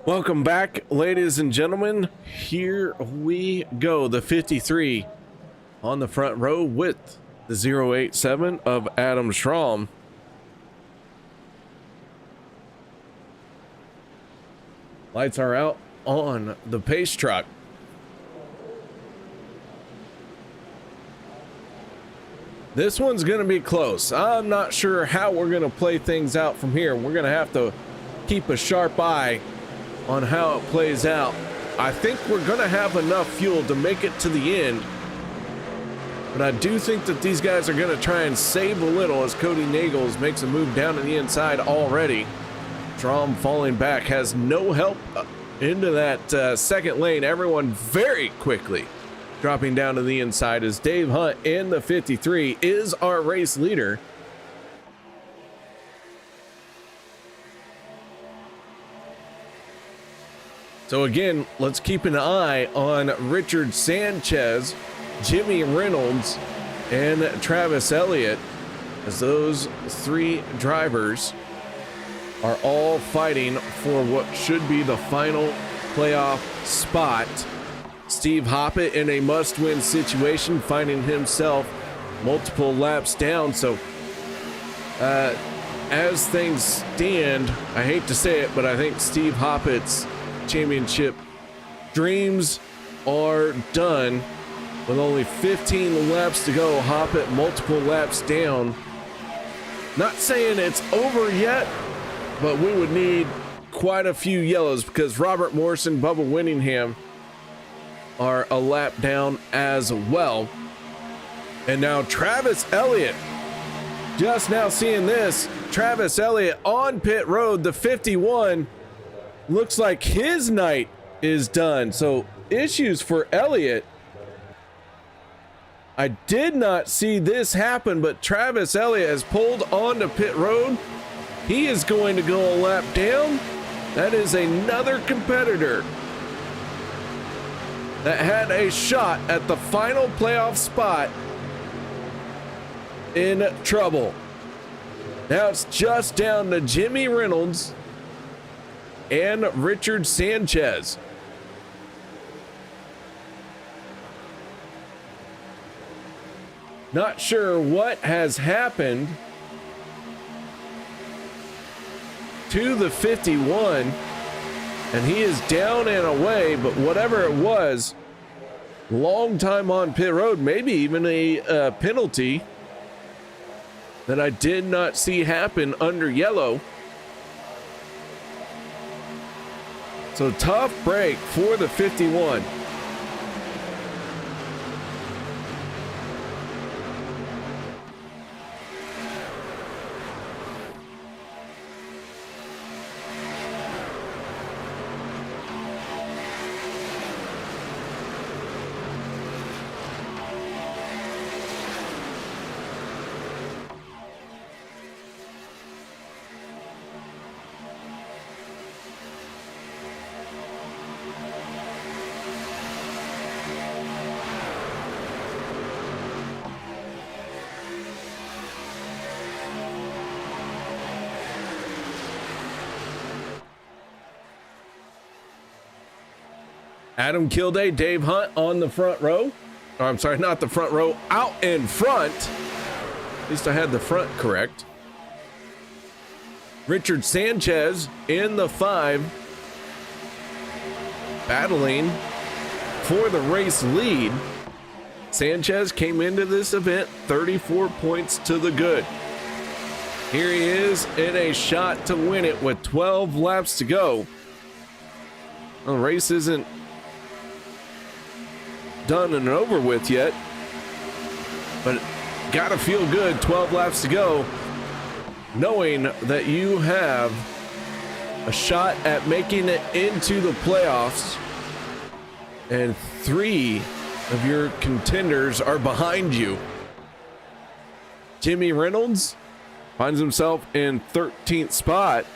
Welcome back, ladies and gentlemen. Here we go. The 53 on the front row with the 087 of Adam Schramm. Lights are out on the pace truck. This one's going to be close. I'm not sure how we're going to play things out from here. We're going to have to keep a sharp eye on how it plays out. I think we're gonna have enough fuel to make it to the end, but I do think that these guys are gonna try and save a little as Cody Nagels makes a move down to the inside already. Strom falling back, has no help into that second lane. Everyone very quickly dropping down to the inside as Dave Hunt in the 53 is our race leader. So again, let's keep an eye on Richard Sanchez, Jimmy Reynolds, and Travis Elliott, as those three drivers are all fighting for what should be the final playoff spot. Steve Hoppett in a must-win situation, finding himself multiple laps down. So as things stand, I hate to say it, but I think Steve Hoppett's championship dreams are done. With only 15 laps to go, Hoppett multiple laps down. Not saying it's over yet, but we would need quite a few yellows because Robert Morrison, Bubba Winningham are a lap down as well. And now Travis Elliott, just now seeing this, Travis Elliott on pit road, the 51, looks like his night is done. So issues for Elliott. I did not see this happen, but Travis Elliott has pulled onto pit road. He is going to go a lap down. That is another competitor that had a shot at the final playoff spot in trouble. Now it's just down to Jimmy Reynolds and Richard Sanchez. Not sure what has happened to the 51, and he is down and away, but whatever it was, long time on pit road, maybe even a penalty that I did not see happen under yellow. So tough break for the 51. Adam Kilday, Dave Hunt on the front row. Or I'm sorry, not the front row, out in front. At least I had the front correct. Richard Sanchez in the 5, battling for the race lead. Sanchez came into this event 34 points to the good. Here he is in a shot to win it with 12 laps to go. Well, the race isn't done and over with yet, but gotta feel good 12 laps to go, knowing that you have a shot at making it into the playoffs, and 3 of your contenders are behind you. Jimmy Reynolds finds himself in 13th spot.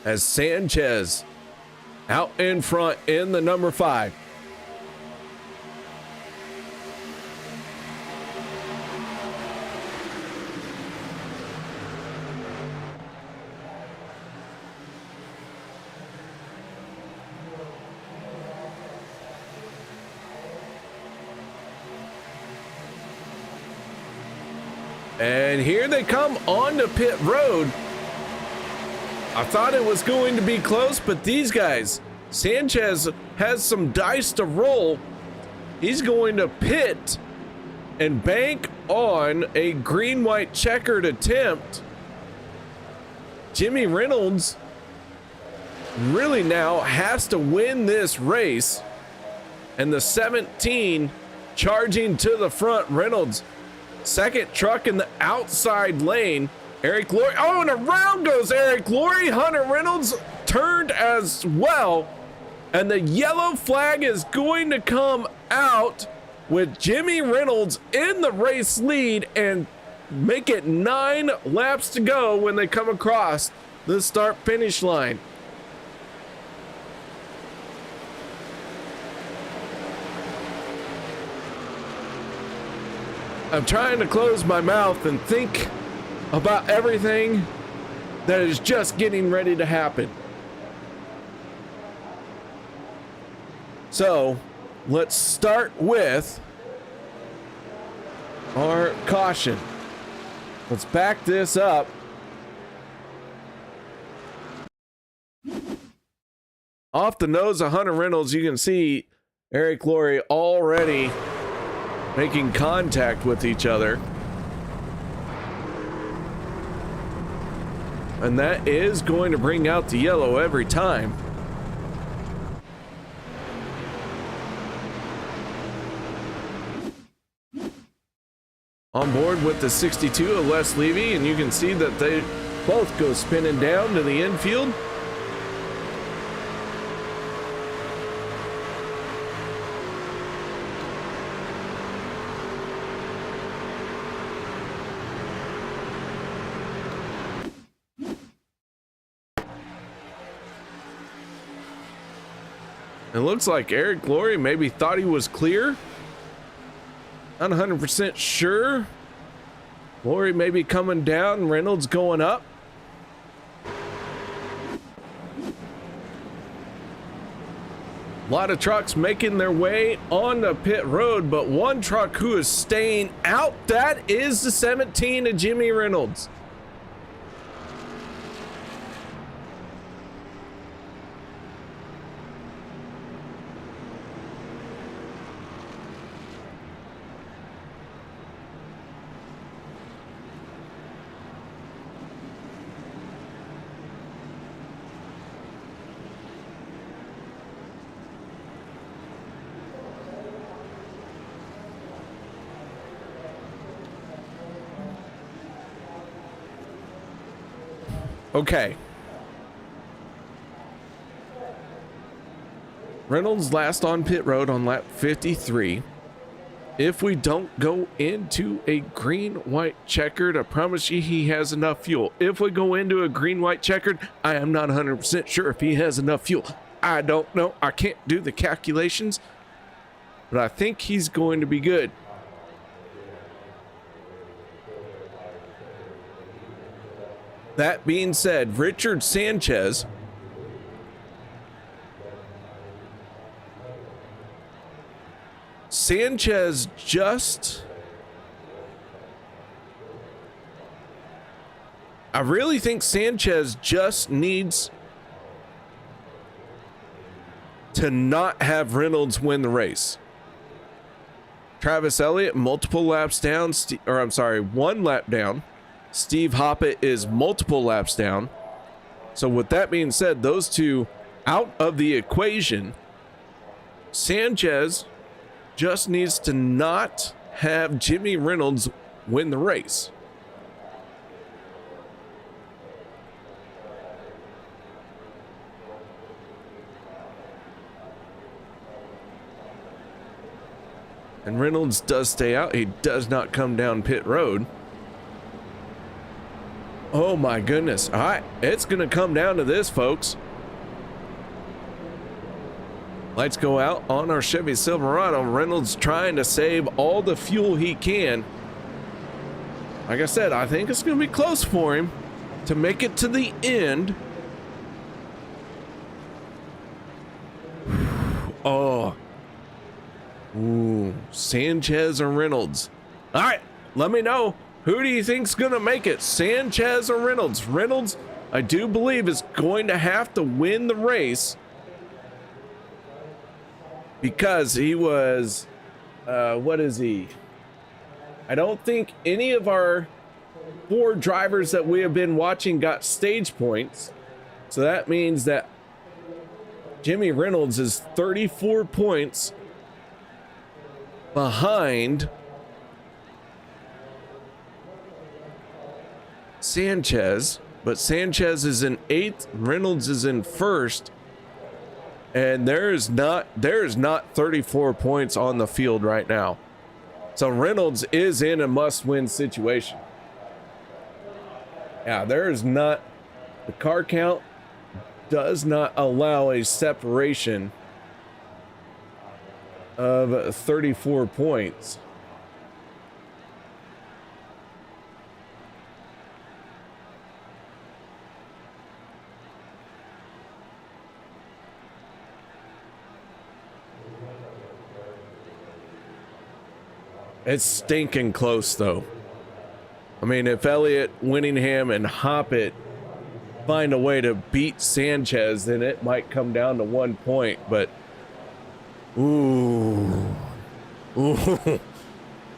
As Sanchez out in front in the number 5. And here they come onto pit road. I thought it was going to be close, but these guys, Sanchez has some dice to roll. He's going to pit and bank on a green-white checkered attempt. Jimmy Reynolds really now has to win this race. And the 17 charging to the front. Reynolds, second truck in the outside lane. Eric Laurie, oh, and around goes Eric Laurie. Hunter Reynolds turned as well. And the yellow flag is going to come out with Jimmy Reynolds in the race lead and make it 9 laps to go when they come across the start finish line. I'm trying to close my mouth and think about everything that is just getting ready to happen. So let's start with our caution. Let's back this up. Off the nose of Hunter Reynolds, you can see Eric Laurie already making contact with each other. And that is going to bring out the yellow every time. On board with the 62 of Les Levy, and you can see that they both go spinning down to the infield. It looks like Eric Laurie maybe thought he was clear. Not 100% sure. Laurie may be coming down, Reynolds going up. A lot of trucks making their way on the pit road, but one truck who is staying out, that is the 17 of Jimmy Reynolds. Okay. Reynolds last on pit road on lap 53. If we don't go into a green-white checkered, I promise you he has enough fuel. If we go into a green-white checkered, I am not 100% sure if he has enough fuel. I don't know. I can't do the calculations, but I think he's going to be good. That being said, Richard Sanchez just, I really think Sanchez just needs to not have Reynolds win the race. Travis Elliott, multiple laps down, one lap down. Steve Hoppett is multiple laps down. So with that being said, those two out of the equation. Sanchez just needs to not have Jimmy Reynolds win the race. And Reynolds does stay out. He does not come down pit road. Oh my goodness. All right, it's going to come down to this, folks. Lights go out on our Chevy Silverado. Reynolds trying to save all the fuel he can. Like I said, I think it's going to be close for him to make it to the end. Oh. Ooh, Sanchez or Reynolds. All right, let me know. Who do you think's going to make it, Sanchez or Reynolds? Reynolds, I do believe, is going to have to win the race because he was, what is he? I don't think any of our 4 drivers that we have been watching got stage points. So that means that Jimmy Reynolds is 34 points behind Sanchez. but Sanchez is in 8th, Reynolds is in 1st, and there is not 34 points on the field right now. So Reynolds is in a must-win situation. Yeah, there is not, the car count does not allow a separation of 34 points. It's stinking close, though. I mean, if Elliott, Winningham, and Hoppett find a way to beat Sanchez, then it might come down to 1 point, but ooh,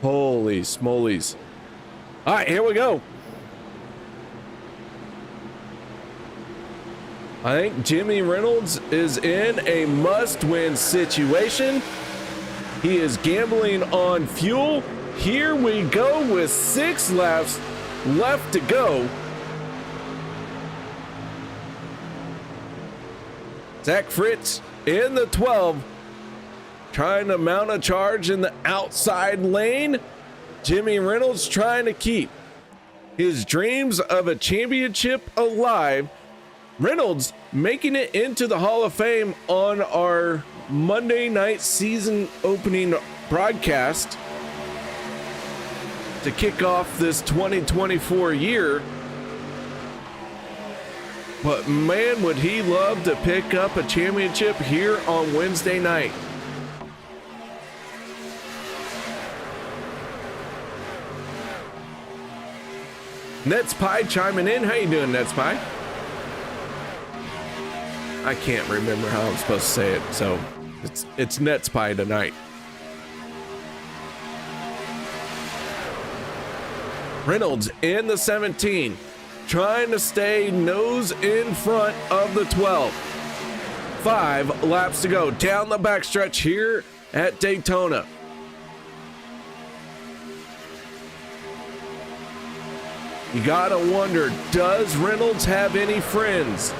holy smolies. All right, here we go. I think Jimmy Reynolds is in a must-win situation. He is gambling on fuel. Here we go with 6 laps left to go. Zach Fritz in the 12, trying to mount a charge in the outside lane. Jimmy Reynolds trying to keep his dreams of a championship alive. Reynolds making it into the Hall of Fame on our Monday night season opening broadcast to kick off this 2024 year. But man, would he love to pick up a championship here on Wednesday night. Nets Pie chiming in. How you doing, Nets Pie? I can't remember how I'm supposed to say it, so it's Nets Pie tonight. Reynolds in the 17, trying to stay nose in front of the 12. 5 laps to go down the backstretch here at Daytona. You gotta wonder, does Reynolds have any friends?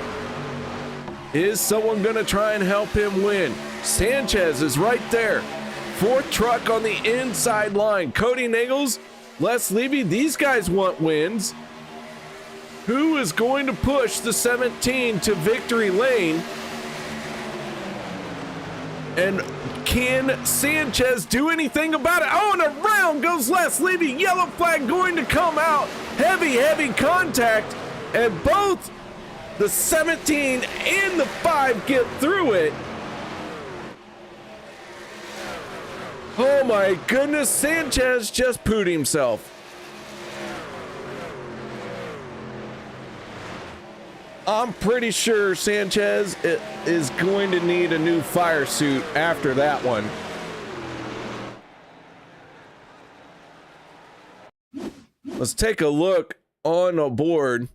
Is someone gonna try and help him win? Sanchez is right there. 4th truck on the inside line. Cody Nagels, Les Levy, these guys want wins. Who is going to push the 17 to victory lane? And can Sanchez do anything about it? Oh, and around goes Les Levy. Yellow flag going to come out. Heavy contact. And both the 17 and the 5 get through it. Oh my goodness, Sanchez just pooed himself. I'm pretty sure Sanchez is going to need a new fire suit after that one. Let's take a look on a board.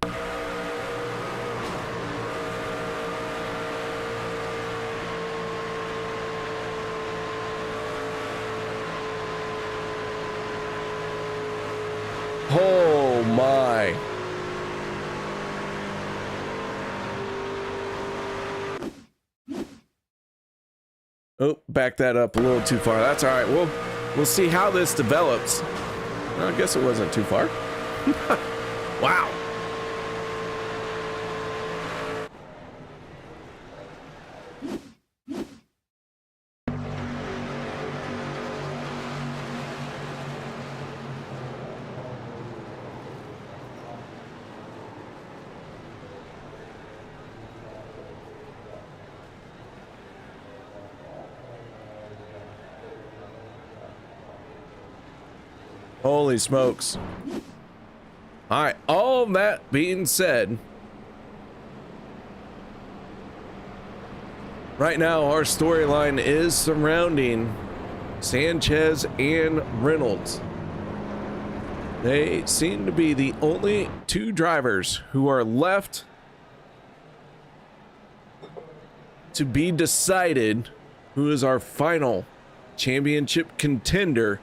Oh my. Oh, back that up a little too far. That's all right. We'll see how this develops. Well, I guess it wasn't too far. Wow. Holy smokes. All right, all that being said, right now our storyline is surrounding Sanchez and Reynolds. They seem to be the only 2 drivers who are left to be decided who is our final championship contender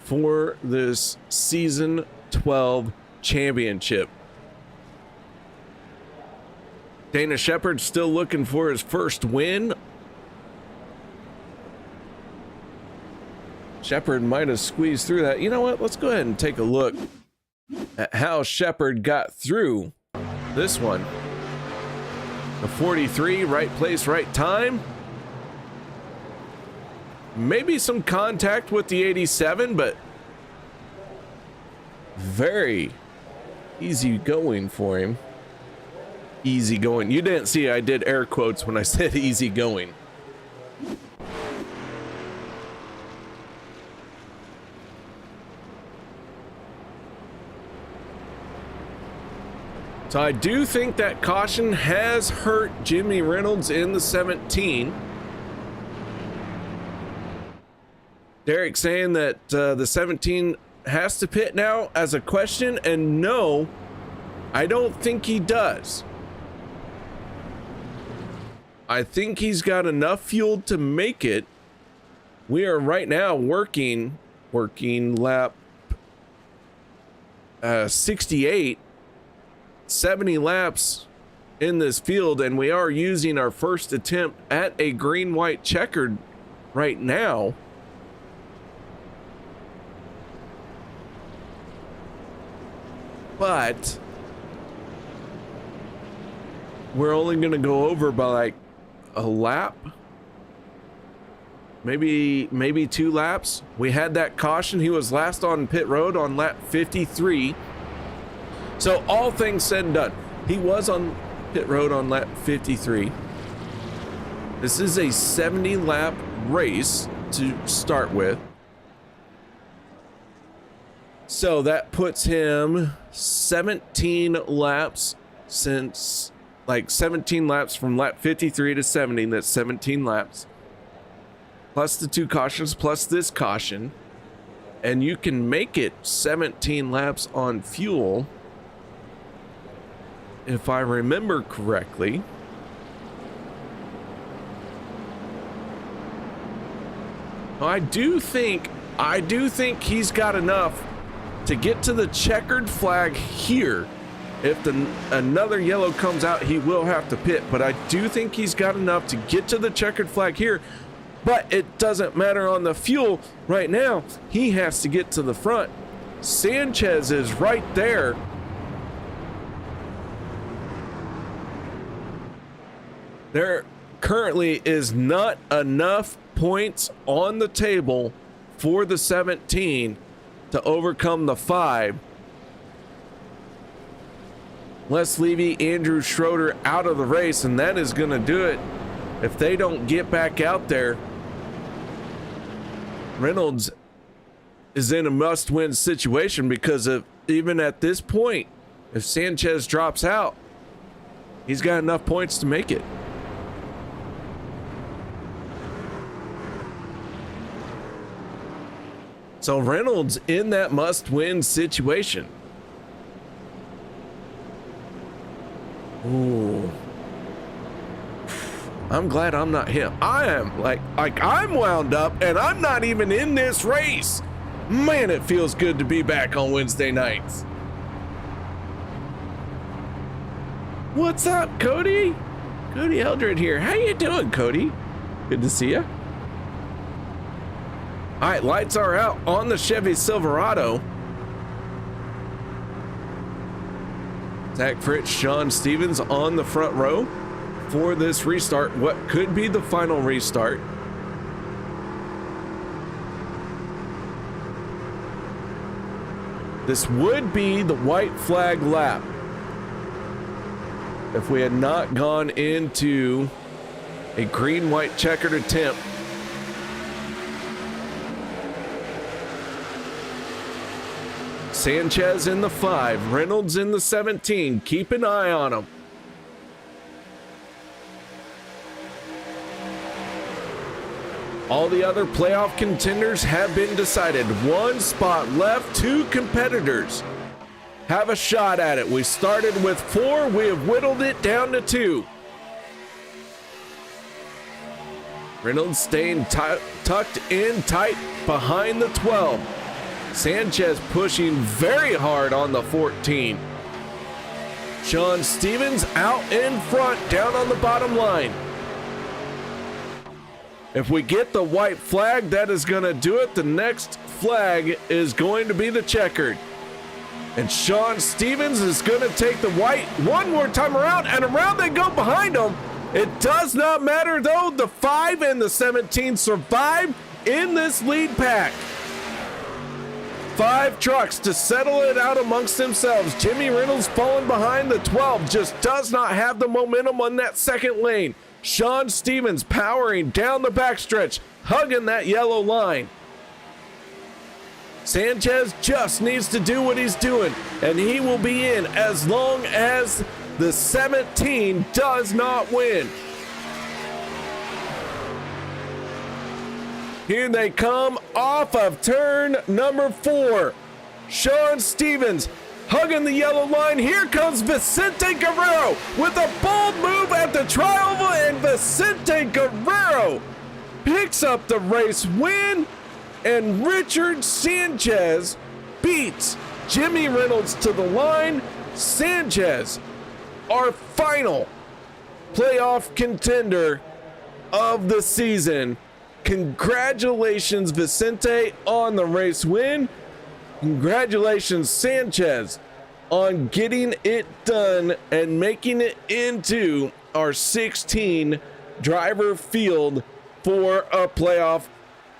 for this season 12 championship. Dana Shepard still looking for his first win. Shepard might have squeezed through that. You know what? Let's go ahead and take a look at how Shepard got through this one. The 43, right place, right time. Maybe some contact with the 87, but very easy going for him. Easy going. You didn't see I did air quotes when I said easy going. So I do think that caution has hurt Jimmy Reynolds in the 17. Derek saying that the 17 has to pit now as a question, and no, I don't think he does. I think he's got enough fuel to make it. We are right now working lap 68. 70 laps in this field, and we are using our first attempt at a green-white checkered right now. But we're only going to go over by like a lap, maybe 2 laps. We had that caution. He was last on pit road on lap 53. So all things said and done, he was on pit road on lap 53. This is a 70 lap race to start with. So that puts him 17 laps since, like 17 laps from lap 53 to 70. That's 17 laps. Plus the 2 cautions, plus this caution. And you can make it 17 laps on fuel, if I remember correctly. I do think he's got enough to get to the checkered flag here. If another yellow comes out, he will have to pit, but I do think he's got enough to get to the checkered flag here. But it doesn't matter on the fuel right now. He has to get to the front. Sanchez is right there. There currently is not enough points on the table for the 17 to overcome the 5. Les Levy, Andrew Schroeder out of the race, and that is going to do it. If they don't get back out there, Reynolds is in a must-win situation, because even at this point, if Sanchez drops out, he's got enough points to make it. So Reynolds in that must-win situation. Ooh. I'm glad I'm not him. I am like I'm wound up, and I'm not even in this race. Man, it feels good to be back on Wednesday nights. What's up, Cody? Cody Eldred here. How you doing, Cody? Good to see you. All right, lights are out on the Chevy Silverado. Zach Fritz, Sean Stevens on the front row for this restart. What could be the final restart. This would be the white flag lap if we had not gone into a green-white checkered attempt. Sanchez in the 5, Reynolds in the 17. Keep an eye on him. All the other playoff contenders have been decided. 1 spot left. 2 competitors have a shot at it. We started with 4. We have whittled it down to 2. Reynolds staying tucked in tight behind the 12. Sanchez pushing very hard on the 14. Sean Stevens out in front, down on the bottom line. If we get the white flag, that is going to do it. The next flag is going to be the checkered. And Sean Stevens is going to take the white one more time around, and around they go behind him. It does not matter, though. The 5 and the 17 survive in this lead pack. 5 trucks to settle it out amongst themselves. Jimmy Reynolds falling behind. The 12 just does not have the momentum on that second lane. Sean Stevens powering down the backstretch, hugging that yellow line. Sanchez just needs to do what he's doing, and he will be in as long as the 17 does not win. Here they come off of turn number 4. Sean Stevens hugging the yellow line. Here comes Vicente Guerrero with a bold move at the tri-oval, and Vicente Guerrero picks up the race win, and Richard Sanchez beats Jimmy Reynolds to the line. Sanchez, our final playoff contender of the season. Congratulations, Vicente, on the race win. Congratulations, Sanchez, on getting it done and making it into our 16 driver field for a playoff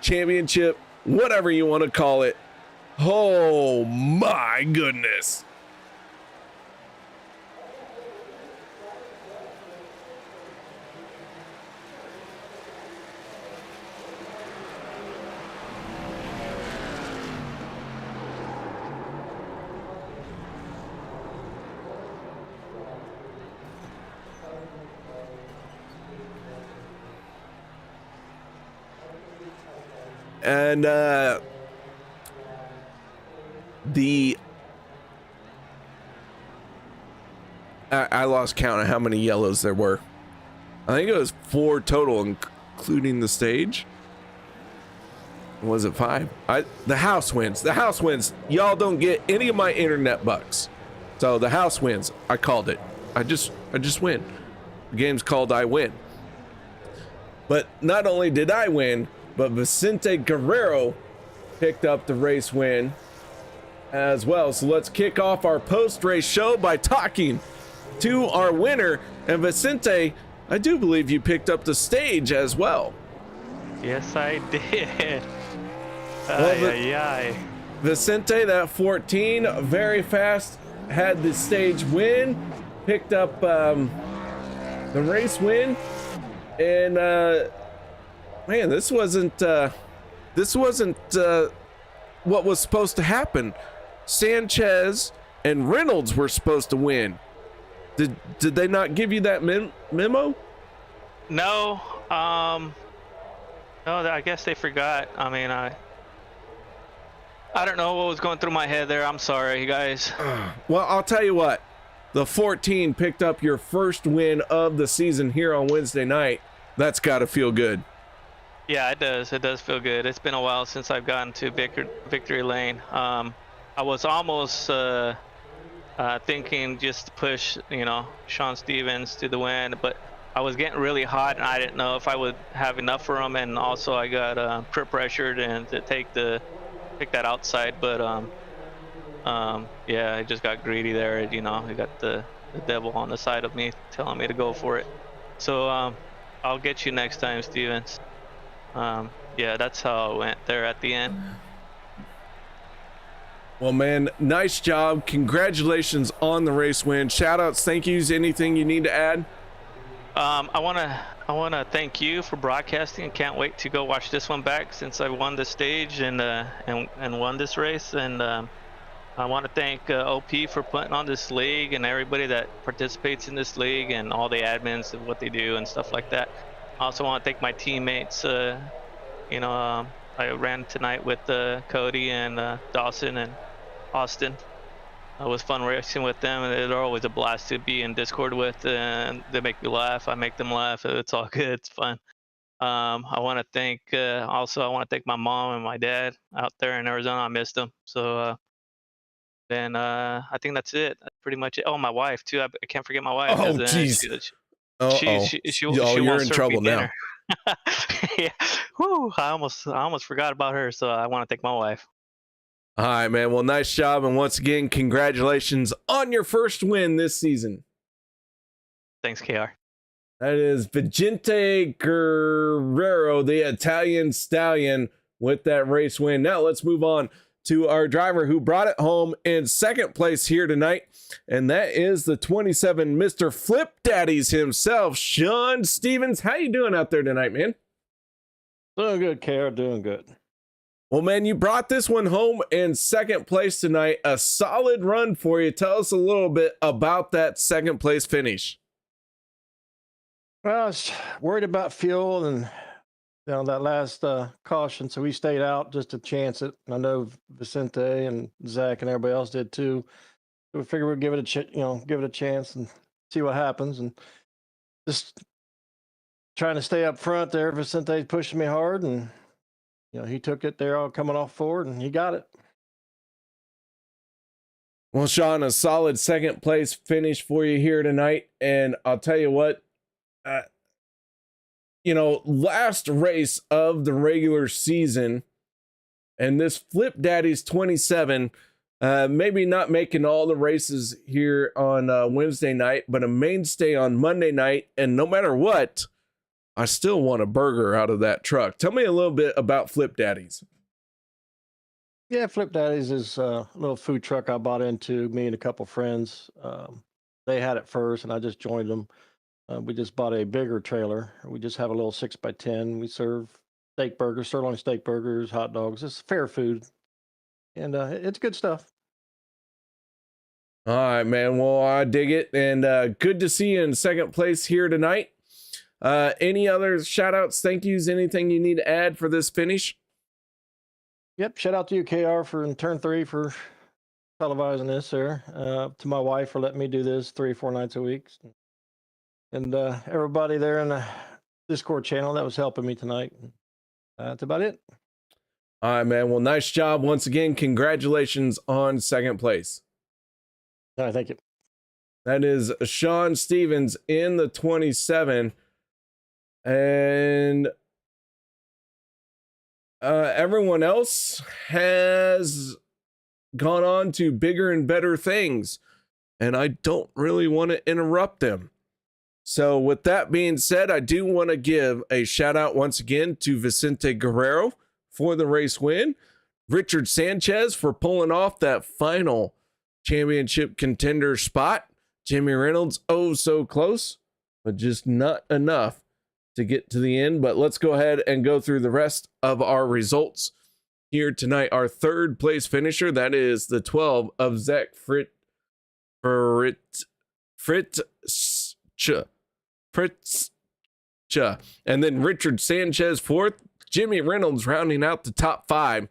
championship, whatever you want to call it. Oh my goodness. And I lost count of how many yellows there were. I think it was 4 total, including the stage. Or was it 5? The house wins. The house wins. Y'all don't get any of my internet bucks. So the house wins. I called it. I just win. The game's called I win. But not only did I win, but Vicente Guerrero picked up the race win as well. So let's kick off our post-race show by talking to our winner. And Vicente, I do believe you picked up the stage as well. Yes, I did. Well, Vicente, that 14, very fast, had the stage win, picked up the race win, and man, this wasn't what was supposed to happen. Sanchez and Reynolds were supposed to win. Did they not give you that memo? No, no, I guess they forgot. I mean, I don't know what was going through my head there. I'm sorry, you guys. Well, I'll tell you what. The 14 picked up your first win of the season here on Wednesday night. That's got to feel good. Yeah, it does. It does feel good. It's been a while since I've gotten to victory lane. I was almost thinking just to push, Sean Stevens to the win, but I was getting really hot and I didn't know if I would have enough for him, and also I got peer pressured and to take that outside, but yeah, I just got greedy there. I got the devil on the side of me telling me to go for it. So I'll get you next time, Stevens. Yeah, that's how it went there at the end. Well, man, nice job. Congratulations on the race win. Shout outs, thank yous, anything you need to add? I wanna thank you for broadcasting, and can't wait to go watch this one back since I won the stage and won this race. And I want to thank OP for putting on this league and everybody that participates in this league and all the admins and what they do and stuff like that. I also want to thank my teammates. I ran tonight with Cody and Dawson and Austin. It was fun racing with them, and they're always a blast to be in Discord with, and they make me laugh. I make them laugh. It's all good. It's fun. I want to thank my mom and my dad out there in Arizona. I missed them. So then I think that's it. That's pretty much it. Oh, my wife too. I can't forget my wife. 'Cause, Oh, jeez. She You're wants in to serve trouble me now. dinner. Yeah. Whew, I almost forgot about her. So I want to thank my wife. All right, man. Well, nice job. And once again, congratulations on your first win this season. Thanks, KR. That is Vicente Guerrero, the Italian stallion, with that race win. Now let's move on to our driver who brought it home in second place here tonight. And that is the 27 Mr. Flip Daddies himself, Sean Stevens. How you doing out there tonight, man? Doing good, KR. Doing good. Well, man, you brought this one home in second place tonight. A solid run for you. Tell us a little bit about that second place finish. Well, I was worried about fuel and that last caution, so we stayed out just to chance it. And I know Vicente and Zach and everybody else did too. So we figured we'd give it a chance and see what happens. And just trying to stay up front there. Vicente pushing me hard, and he took it there, all coming off forward, and he got it. Well, Sean, a solid second place finish for you here tonight. And I'll tell you what, last race of the regular season, and this Flip Daddies 27, maybe not making all the races here on Wednesday night, but a mainstay on Monday night. And no matter what, I still want a burger out of that truck. Tell me a little bit about Flip Daddies. Yeah, Flip Daddies is a little food truck I bought into, me and a couple friends. They had it first, and I just joined them. We just bought a bigger trailer. We just have a little 6x10. We serve steak burgers, sirloin steak burgers, hot dogs. It's fair food, and it's good stuff. All right, man. Well, I dig it, and good to see you in second place here tonight. Any other shout outs, thank yous, anything you need to add for this finish? Yep. Shout out to you, KR, for in turn 3 for televising this there. To my wife for letting me do this 3 or 4 nights a week. And everybody there in the Discord channel that was helping me tonight. That's about it. All right, man. Well, nice job. Once again, congratulations on second place. All right, thank you. That is Sean Stevens in the 27. And everyone else has gone on to bigger and better things. And I don't really want to interrupt them. So with that being said, I do want to give a shout out once again to Vicente Guerrero for the race win, Richard Sanchez for pulling off that final championship contender spot, Jimmy Reynolds, oh so close, but just not enough to get to the end. But let's go ahead and go through the rest of our results here tonight. Our third place finisher, that is the 12 of Zach Fritzcha. And then Richard Sanchez fourth, Jimmy Reynolds rounding out the top 5.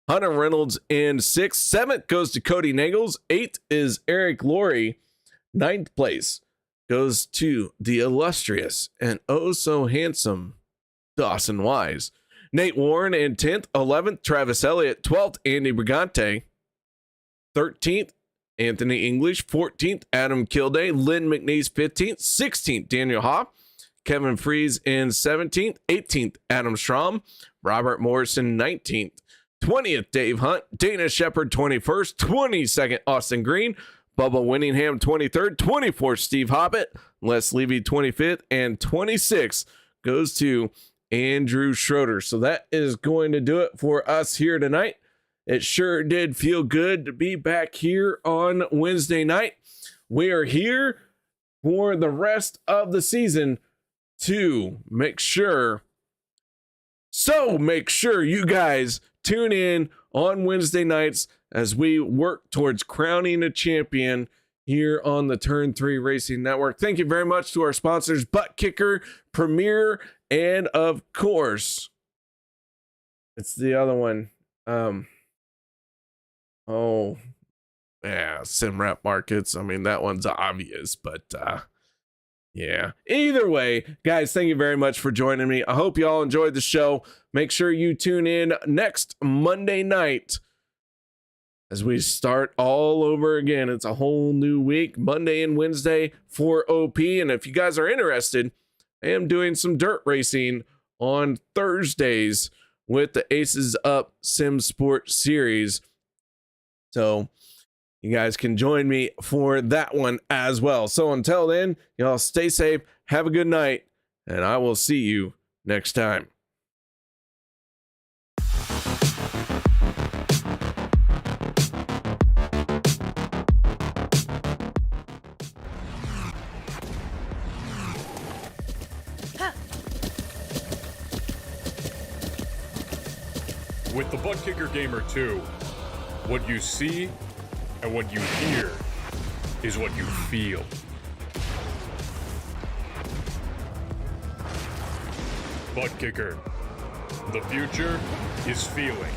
Hunter Reynolds in 6th. 7th goes to Cody Nagels. 8th is Eric Laurie. 9th place goes to the illustrious and oh so handsome Dawson Wise. Nate Warren in 10th. 11th, Travis Elliott. 12th, Andy Brigante. 13th, Anthony English. 14th, Adam Kilday. Lynn McNeese 15th. 16th, Daniel Haw. Kevin Fries in 17th. 18th, Adam Strom. Robert Morrison 19th. 20th, Dave Hunt. Dana Shepard 21st. 22nd, Austin Green. Bubba Winningham 23rd. 24th, Steve Hobbit. Les Levy 25th. And 26th goes to Andrew Schroeder. So that is going to do it for us here tonight. It sure did feel good to be back here on Wednesday night. We are here for the rest of the season to make sure you guys tune in on Wednesday nights as we work towards crowning a champion here on the Turn 3 Racing Network. Thank you very much to our sponsors, Butt Kicker, Premier, and of course, it's the other one. Simrap Markets. I mean, that one's obvious, but yeah. Either way, guys, thank you very much for joining me. I hope you all enjoyed the show. Make sure you tune in next Monday night as we start all over again. It's a whole new week, Monday and Wednesday for OP. And if you guys are interested, I am doing some dirt racing on Thursdays with the Aces Up Sim Sport series. So you guys can join me for that one as well. So until then, y'all stay safe, have a good night, and I will see you next time. With the Butt Kicker Gamer 2, what you see and what you hear is what you feel. Butt Kicker. The future is feeling.